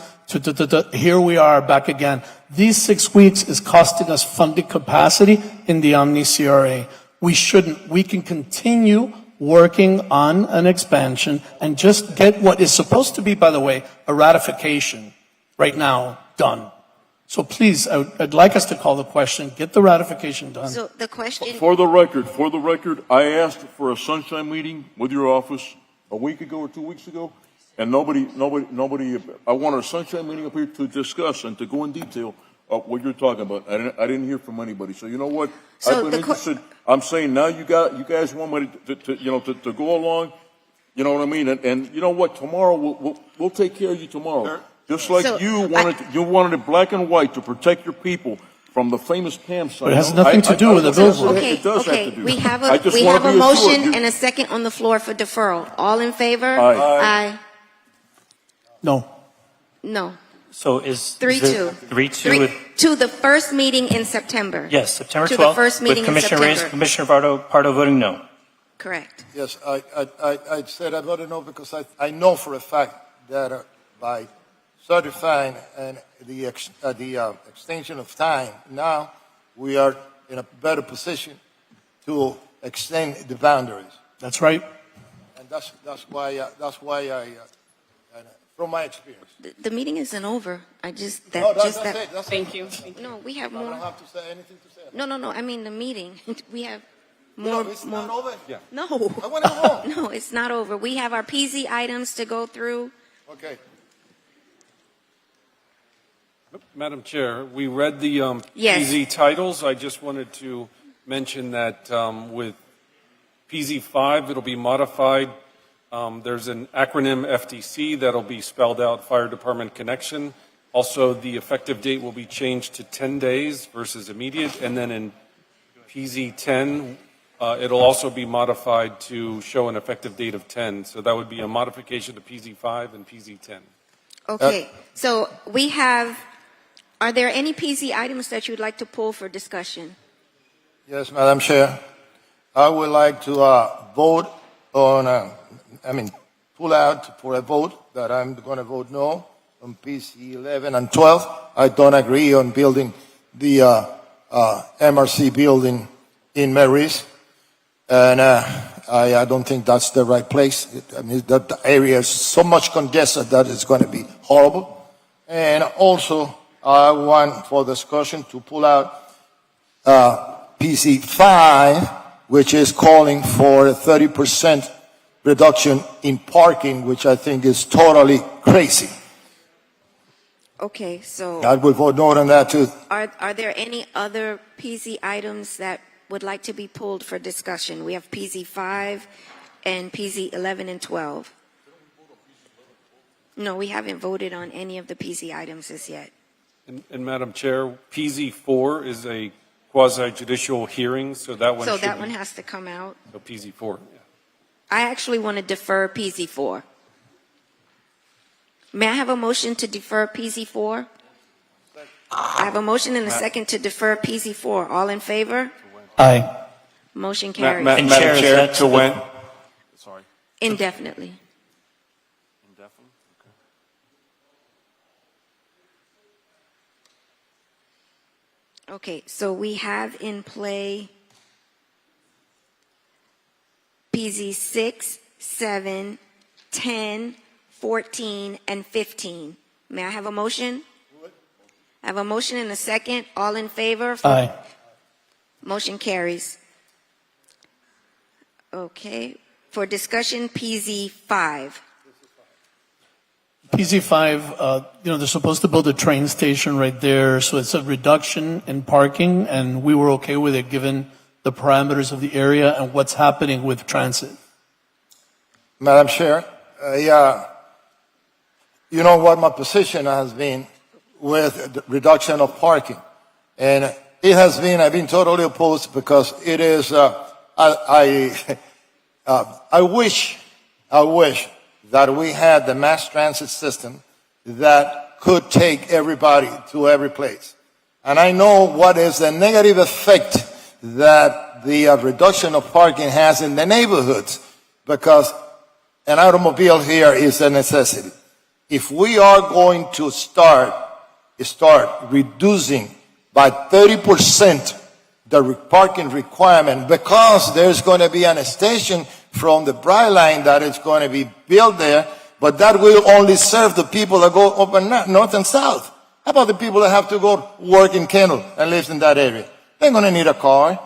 here we are back again. These 6 weeks is costing us funding capacity in the Omni CRA. We shouldn't. We can continue working on an expansion and just get what is supposed to be, by the way, a ratification right now done. So please, I'd like us to call the question, get the ratification done. So the question. For the record, I asked for a sunshine meeting with your office a week ago or 2 weeks ago, and nobody. I wanted a sunshine meeting up here to discuss and to go in detail of what you're talking about. I didn't hear from anybody. So you know what? So I've been the interested. I'm saying now you guys want me to go along. You know what I mean? And you know what? Tomorrow we'll take care of you tomorrow. Sure. Just like So, you wanted it black and white to protect your people from the famous Pam sign. But it has nothing to do with the billboard. Okay, It does okay. have to do. We have I a just we wanna have a be assured. motion and a second on the floor for deferral. All in favor? Aye. Aye. No. No. So is 3-2. 3-2. To the first meeting in September. Yes, September 12th. To the first meeting with in Commissioner Reyes, September. Commissioner Pardo voting no. Correct. Yes, I said I voted no because I know for a fact that by certifying and the extension of time, now we are in a better position to extend the boundaries. That's right. And that's why I from my experience. The meeting isn't over. I just, No, that, just that's that. it. That's Thank it. you. Thank you. No, we have I don't more. have to say anything to say. No, I mean the meeting. We have more. No, it's more. not over. No. I want to go home. No, it's not over. We have our PZ items to go through. Okay. Madam Chair, we read the Yes. PZ titles. I just wanted to mention that with PZ5, it'll be modified. There's an acronym FDC that'll be spelled out, Fire Department Connection. Also, the effective date will be changed to 10 days versus immediate. And then in PZ10, it'll also be modified to show an effective date of 10. So that would be a modification to PZ5 and PZ10. Okay. So we have. Are there any PZ items that you'd like to pull for discussion? Yes, Madam Chair. I would like to vote on, pull out for a vote that I'm going to vote no on PC 11 and 12. I don't agree on building the MRC building in Mary's. And I don't think that's the right place. The area is so much congested that it's going to be horrible. And also, I want for discussion to pull out PC 5, which is calling for a 30% reduction in parking, which I think is totally crazy. Okay. So I would vote no on that too. are there any other PZ items that would like to be pulled for discussion? We have PZ 5 and PZ 11 and 12. No, we haven't voted on any of the PZ items as yet. And Madam Chair, PZ4 is a quasi-judicial hearing, so that one So should that be- one has to come out. So PZ4, yeah. I actually want to defer PZ4. May I have a motion to defer PZ4? I have a motion and a second to defer PZ4. All in favor? Aye. Motion carries And Chair, Madam is Chair, that to when? Sorry. indefinitely. Indefinitely? Okay, so we have in play PZ 6, 7, 10, 14, and 15. May I have a motion? I have a motion and a second. All in favor? Aye. Motion carries. Okay, for discussion, PZ 5. PZ5, they're supposed to build a train station right there, so it's a reduction in parking, and we were okay with it given the parameters of the area and what's happening with transit. Madam Chair, you know what my position has been with the reduction of parking. And it has been, I've been totally opposed because it is, I wish that we had the mass transit system that could take everybody to every place. And I know what is the negative effect that the reduction of parking has in the neighborhoods, because an automobile here is a necessity. If we are going to start reducing by 30% the parking requirement, because there's going to be an extension from the Bright Line that is going to be built there, but that will only serve the people that go up and north and south. How about the people that have to go work in Kendall and live in that area? They're going to need a car.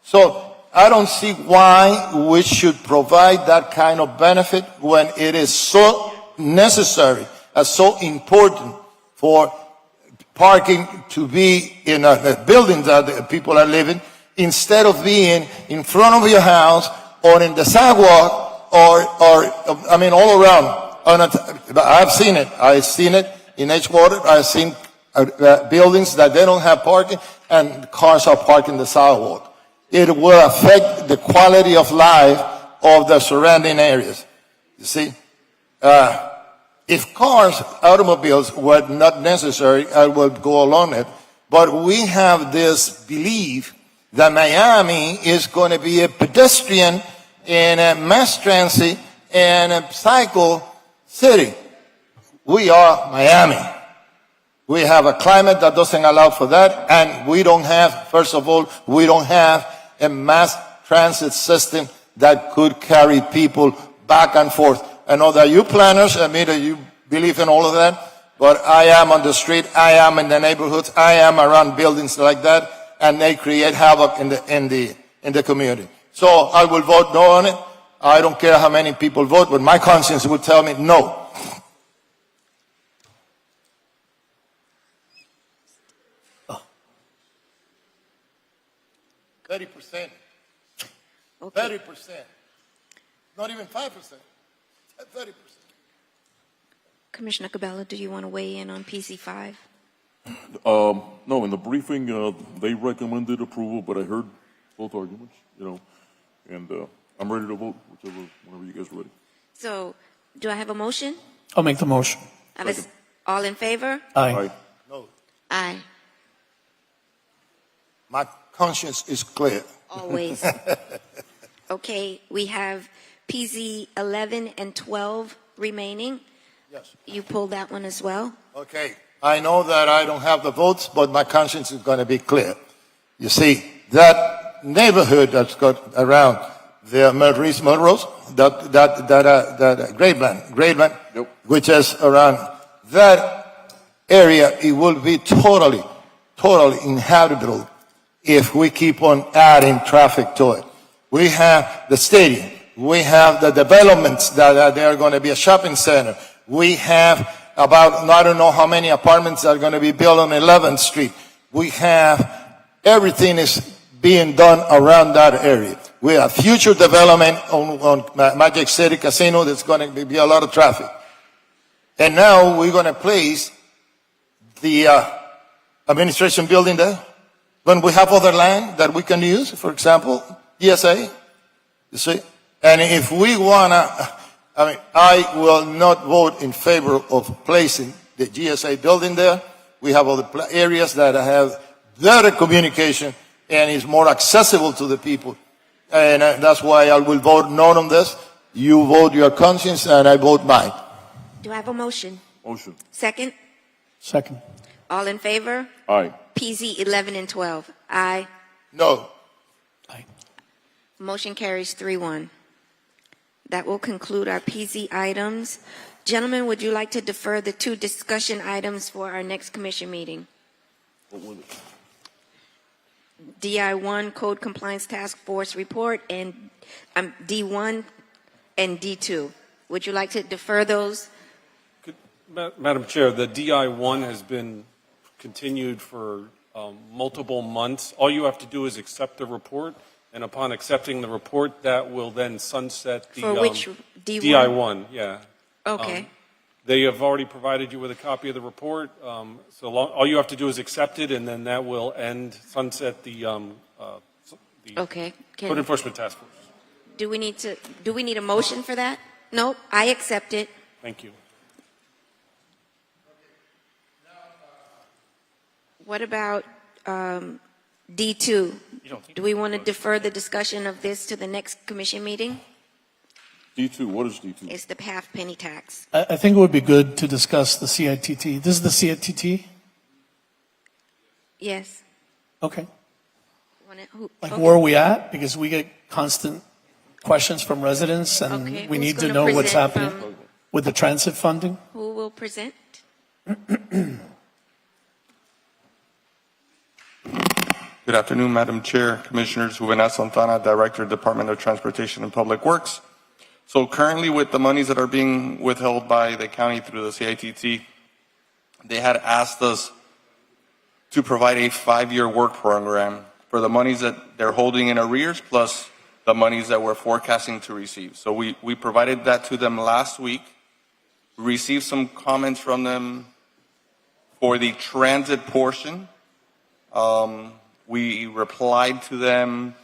So I don't see why we should provide that kind of benefit when it is so necessary and so important for parking to be in the buildings that the people are living, instead of being in front of your house or in the sidewalk or all around. I've seen it. I've seen it in Edgewater. I've seen buildings that they don't have parking and cars are parked in the sidewalk. It will affect the quality of life of the surrounding areas. You see, if automobiles were not necessary, I would go along it. But we have this belief that Miami is going to be a pedestrian and a mass transit and a cycle city. We are Miami. We have a climate that doesn't allow for that, and we don't have, first of all, we don't have a mass transit system that could carry people back and forth. I know that you planners, you believe in all of that, but I am on the street, I am in the neighborhoods, I am around buildings like that, and they create havoc in the community. So I will vote no on it. I don't care how many people vote, but my conscience would tell me no. 30%. Okay. 30%. Not even 5%. 30%. Commissioner Cabela, do you want to weigh in on PC5? No, in the briefing, they recommended approval, but I heard both arguments, and I'm ready to vote, whenever you guys are ready. So, do I have a motion? I'll make the motion. All in favor? Aye. No. Aye. My conscience is clear. Always. Okay, we have PZ 11 and 12 remaining. Yes. You pulled that one as well? Okay. I know that I don't have the votes, but my conscience is going to be clear. You see, that neighborhood that's got around the Melrose, Gradeland, Yep. which is around that area, it will be totally inhabitable if we keep on adding traffic to it. We have the stadium. We have the developments that they are going to be a shopping center. We have about, I don't know how many apartments are going to be built on 11th Street. We have, everything is being done around that area. We have future development on Magic City Casino. There's going to be a lot of traffic. And now we're going to place the administration building there. When we have other land that we can use, for example, GSA, you see? And if we want to, I will not vote in favor of placing the GSA building there. We have other areas that have better communication and is more accessible to the people. And that's why I will vote no on this. You vote your conscience and I vote mine. Do I have a motion? Motion. Second? Second. All in favor? Aye. PZ 11 and 12. Aye. No. Aye. Motion carries 3-1. That will conclude our PZ items. Gentlemen, would you like to defer the 2 discussion items for our next commission meeting? What was it? DI1 Code Compliance Task Force Report and D1 and D2. Would you like to defer those? Madam Chair, the DI-1 has been continued for multiple months. All you have to do is accept the report, and upon accepting the report, that will then sunset the For which D1? DI-1, yeah. Okay. They have already provided you with a copy of the report, so all you have to do is accept it, and then that will sunset the Okay. Code Enforcement Task Force. Do we need a motion for that? Nope, I accept it. Thank you. What about D2? Do we want to defer the discussion of this to the next commission meeting? D2, what is D2? It's the half penny tax. I think it would be good to discuss the CITT. This is the CITT? Yes. Okay. Like, okay. where are we at? Because we get constant questions from residents, and Okay, we who's need to gonna know what's present happening with the transit funding. Who will present? Good afternoon, Madam Chair, Commissioners. Juvenal Santana, Director, Department of Transportation and Public Works. So currently, with the monies that are being withheld by the county through the CITT, they had asked us to provide a 5-year work program for the monies that they're holding in arrears, plus the monies that we're forecasting to receive. So we provided that to them last week. We received some comments from them for the transit portion. We replied to them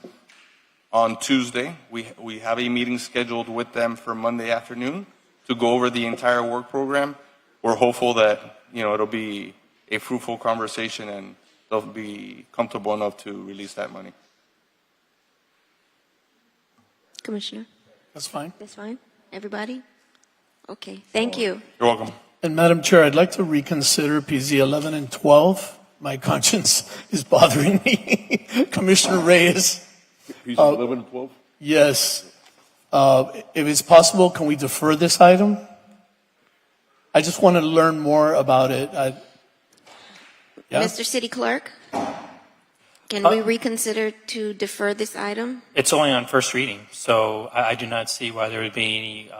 on Tuesday. We have a meeting scheduled with them for Monday afternoon to go over the entire work program. We're hopeful that, it'll be a fruitful conversation and they'll be comfortable enough to release that money. Commissioner? That's fine. That's fine? Everybody? Okay, thank you. You're welcome. And Madam Chair, I'd like to reconsider PZ 11 and 12. My conscience is bothering me. Commissioner Reyes. Pieces 11 and 12? Yes. If it's possible, can we defer this item? I just want to learn more about it. Yeah? Mr. City Clerk, can we reconsider to defer this item? It's only on first reading, so I do not see why there would be any,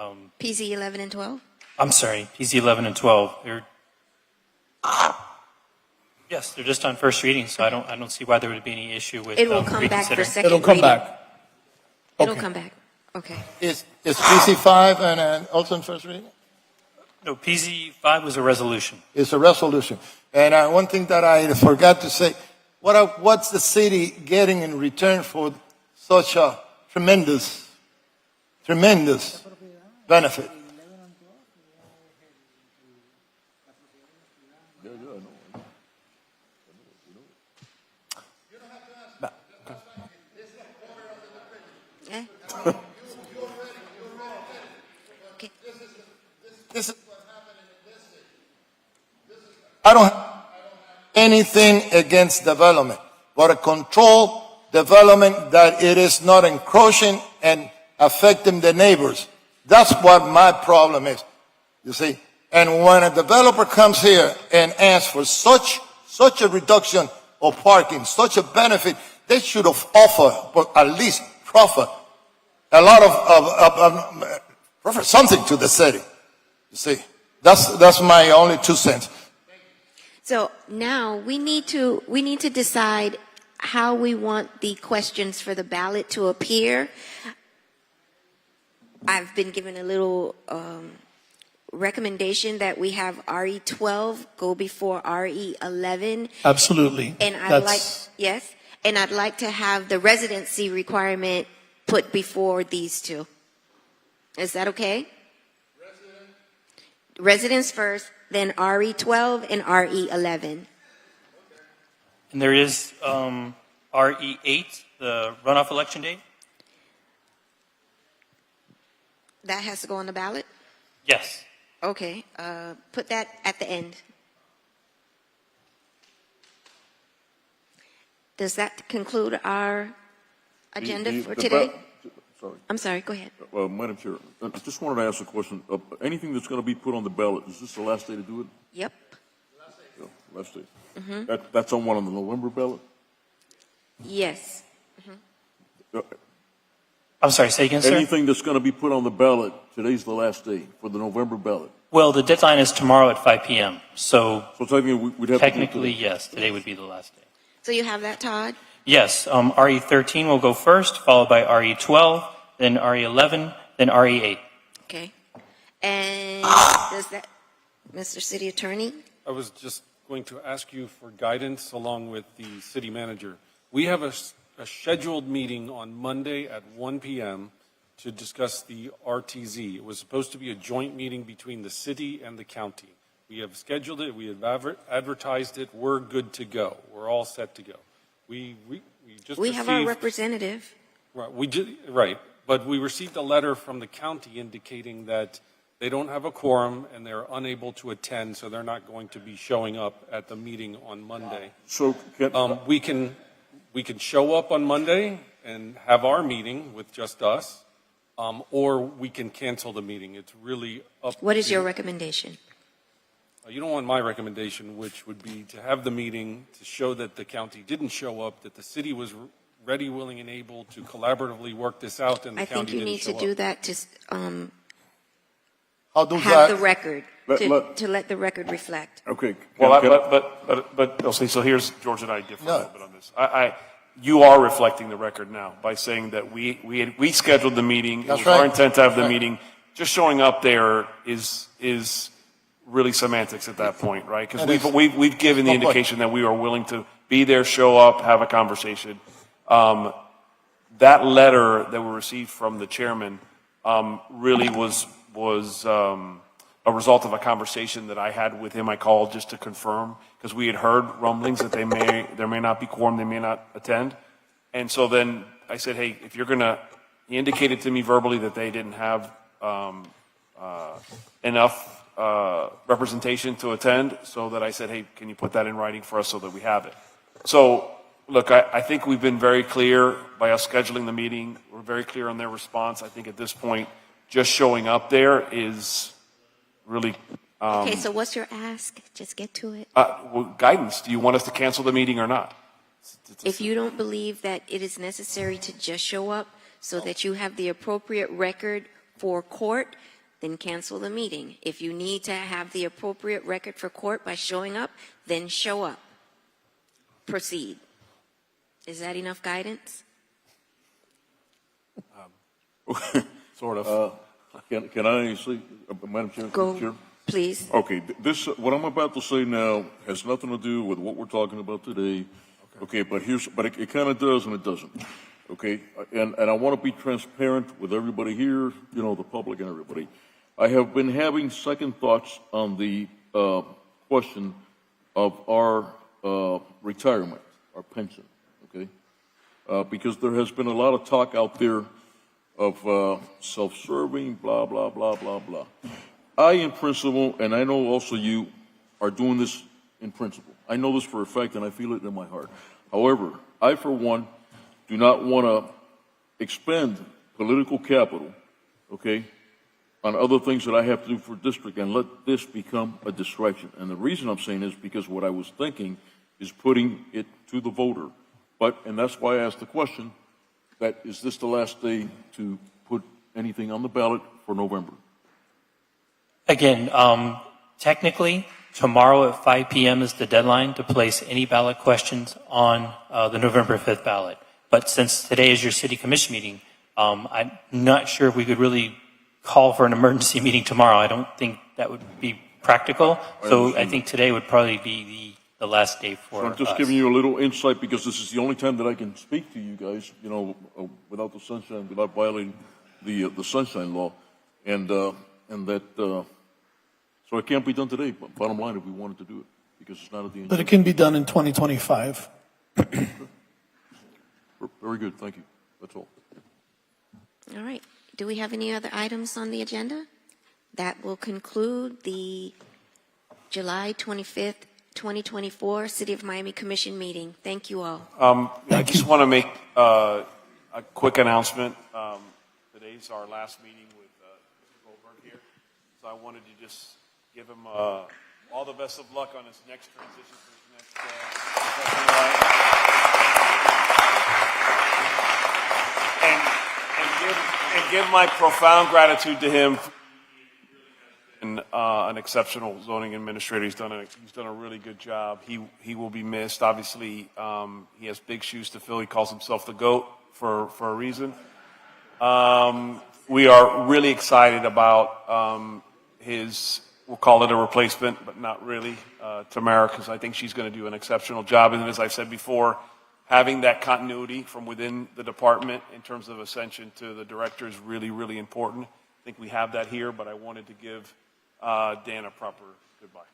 PZ 11 and 12? I'm sorry, PZ 11 and 12. Yes, they're just on first reading, so I don't see why there would be any issue with It will come back for reconsidering. second It'll come reading. back. It'll Okay. come back. Okay. Is PC5 and also in first reading? No, PZ 5 was a resolution. It's a resolution. And one thing that I forgot to say, what's the city getting in return for such a tremendous benefit? Eh? Okay. This is what happened in this city. I don't have anything against development, but a controlled development that it is not encroaching and affecting the neighbors. That's what my problem is, you see. And when a developer comes here and asks for such a reduction of parking, such a benefit, they should have offered, or at least proffer, a lot of something to the city. You see, that's my only 2 cents. So now we need to decide how we want the questions for the ballot to appear. I've been given a little recommendation that we have RE 12 go before RE 11. Absolutely. And I'd like to have the residency requirement put before these two. Is that okay? Residents first, then RE 12 and RE 11. And there is RE 8, the runoff election date? That has to go on the ballot? Yes. Okay, put that at the end. Does that conclude our agenda for today? Sorry. I'm sorry, go ahead. Madam Chair, I just wanted to ask a question. Anything that's going to be put on the ballot, is this the last day to do it? Yep. Yeah, last day. That's on the November ballot? Yes. I'm sorry, say again, sir? Anything that's going to be put on the ballot, today's the last day for the November ballot. Well, the deadline is tomorrow at 5 p.m., so So technically, we'd have technically, to do yes, today would be the last day. So you have that, Todd? Yes, RE 13 will go first, followed by RE 12, then RE 11, then RE 8. Okay. And does that, Mr. City Attorney? I was just going to ask you for guidance along with the city manager. We have a scheduled meeting on Monday at 1 p.m. to discuss the RTZ. It was supposed to be a joint meeting between the city and the county. We have scheduled it. We have advertised it. We're good to go. We're all set to go. We just We received, have our representative. Right. But we received a letter from the county indicating that they don't have a quorum and they're unable to attend, so they're not going to be showing up at the meeting on Monday. So We can show up on Monday and have our meeting with just us, or we can cancel the meeting. It's really up. What is to your recommendation? You don't want my recommendation, which would be to have the meeting to show that the county didn't show up, that the city was ready, willing, and able to collaboratively work this out, and the I think county you didn't need show to up. do that to How do have the that? record, to let the record reflect. Okay. Well, can- but okay, so here's George and I differ a No. little bit on this. You are reflecting the record now by saying that we scheduled the meeting. It That's was our right. intent to have the Right. meeting. Just showing up there is really semantics at that point, right? Because That is. we've given the No point. indication that we are willing to be there, show up, have a conversation. That letter that we received from the chairman really was a result of a conversation that I had with him. I called just to confirm because we had heard rumblings that there may not be quorum, they may not attend. And so then I said, hey, if you're gonna, he indicated to me verbally that they didn't have enough representation to attend, so that I said, hey, can you put that in writing for us so that we have it? So, look, I think we've been very clear by us scheduling the meeting. We're very clear on their response. I think at this point, just showing up there is really Okay, so what's your ask? Just get to it. Well, guidance, do you want us to cancel the meeting or not? If you don't believe that it is necessary to just show up so that you have the appropriate record for court, then cancel the meeting. If you need to have the appropriate record for court by showing up, then show up. Proceed. Is that enough guidance? Sort of. Can I say, Madam Chair? Go, Chair? please. Okay, this, what I'm about to say now has nothing to do with what we're talking about today. Okay, but it kind of does and it doesn't. Okay, and I want to be transparent with everybody here, you know, the public and everybody. I have been having second thoughts on the question of our retirement, our pension, okay? Because there has been a lot of talk out there of self-serving, blah, blah, blah, blah, blah. I, in principle, and I know also you are doing this in principle. I know this for a fact, and I feel it in my heart. However, I, for one, do not want to expend political capital, okay, on other things that I have to do for district and let this become a distraction. And the reason I'm saying is because what I was thinking is putting it to the voter. And that's why I asked the question, that is this the last day to put anything on the ballot for November? Again, technically, tomorrow at 5 p.m. is the deadline to place any ballot questions on the November 5th ballot. But since today is your city commission meeting, I'm not sure if we could really call for an emergency meeting tomorrow. I don't think that would be practical. So I think today would probably be the last day for So I'm just us. giving you a little insight because this is the only time that I can speak to you guys, you know, without the sunshine, without violating the sunshine law, and that so it can't be done today. But bottom line, if we wanted to do it, because it's not at the end. But it can be done in 2025. Very good, thank you. That's all. All right. Do we have any other items on the agenda? That will conclude the July 25th, 2024 City of Miami Commission meeting. Thank you all. I just want to make a quick announcement. Today's our last meeting with Mr. Goldberg here, so I wanted to just give him all the best of luck on his next transition to his next professional life. And give my profound gratitude to him. And an exceptional zoning administrator. He's done a really good job. He will be missed. Obviously, he has big shoes to fill. He calls himself the GOAT for a reason. We are really excited about his, we'll call it a replacement, but not really, Tamara, because I think she's going to do an exceptional job. And as I said before, having that continuity from within the department in terms of ascension to the director is really, really important. I think we have that here, but I wanted to give Dan a proper goodbye.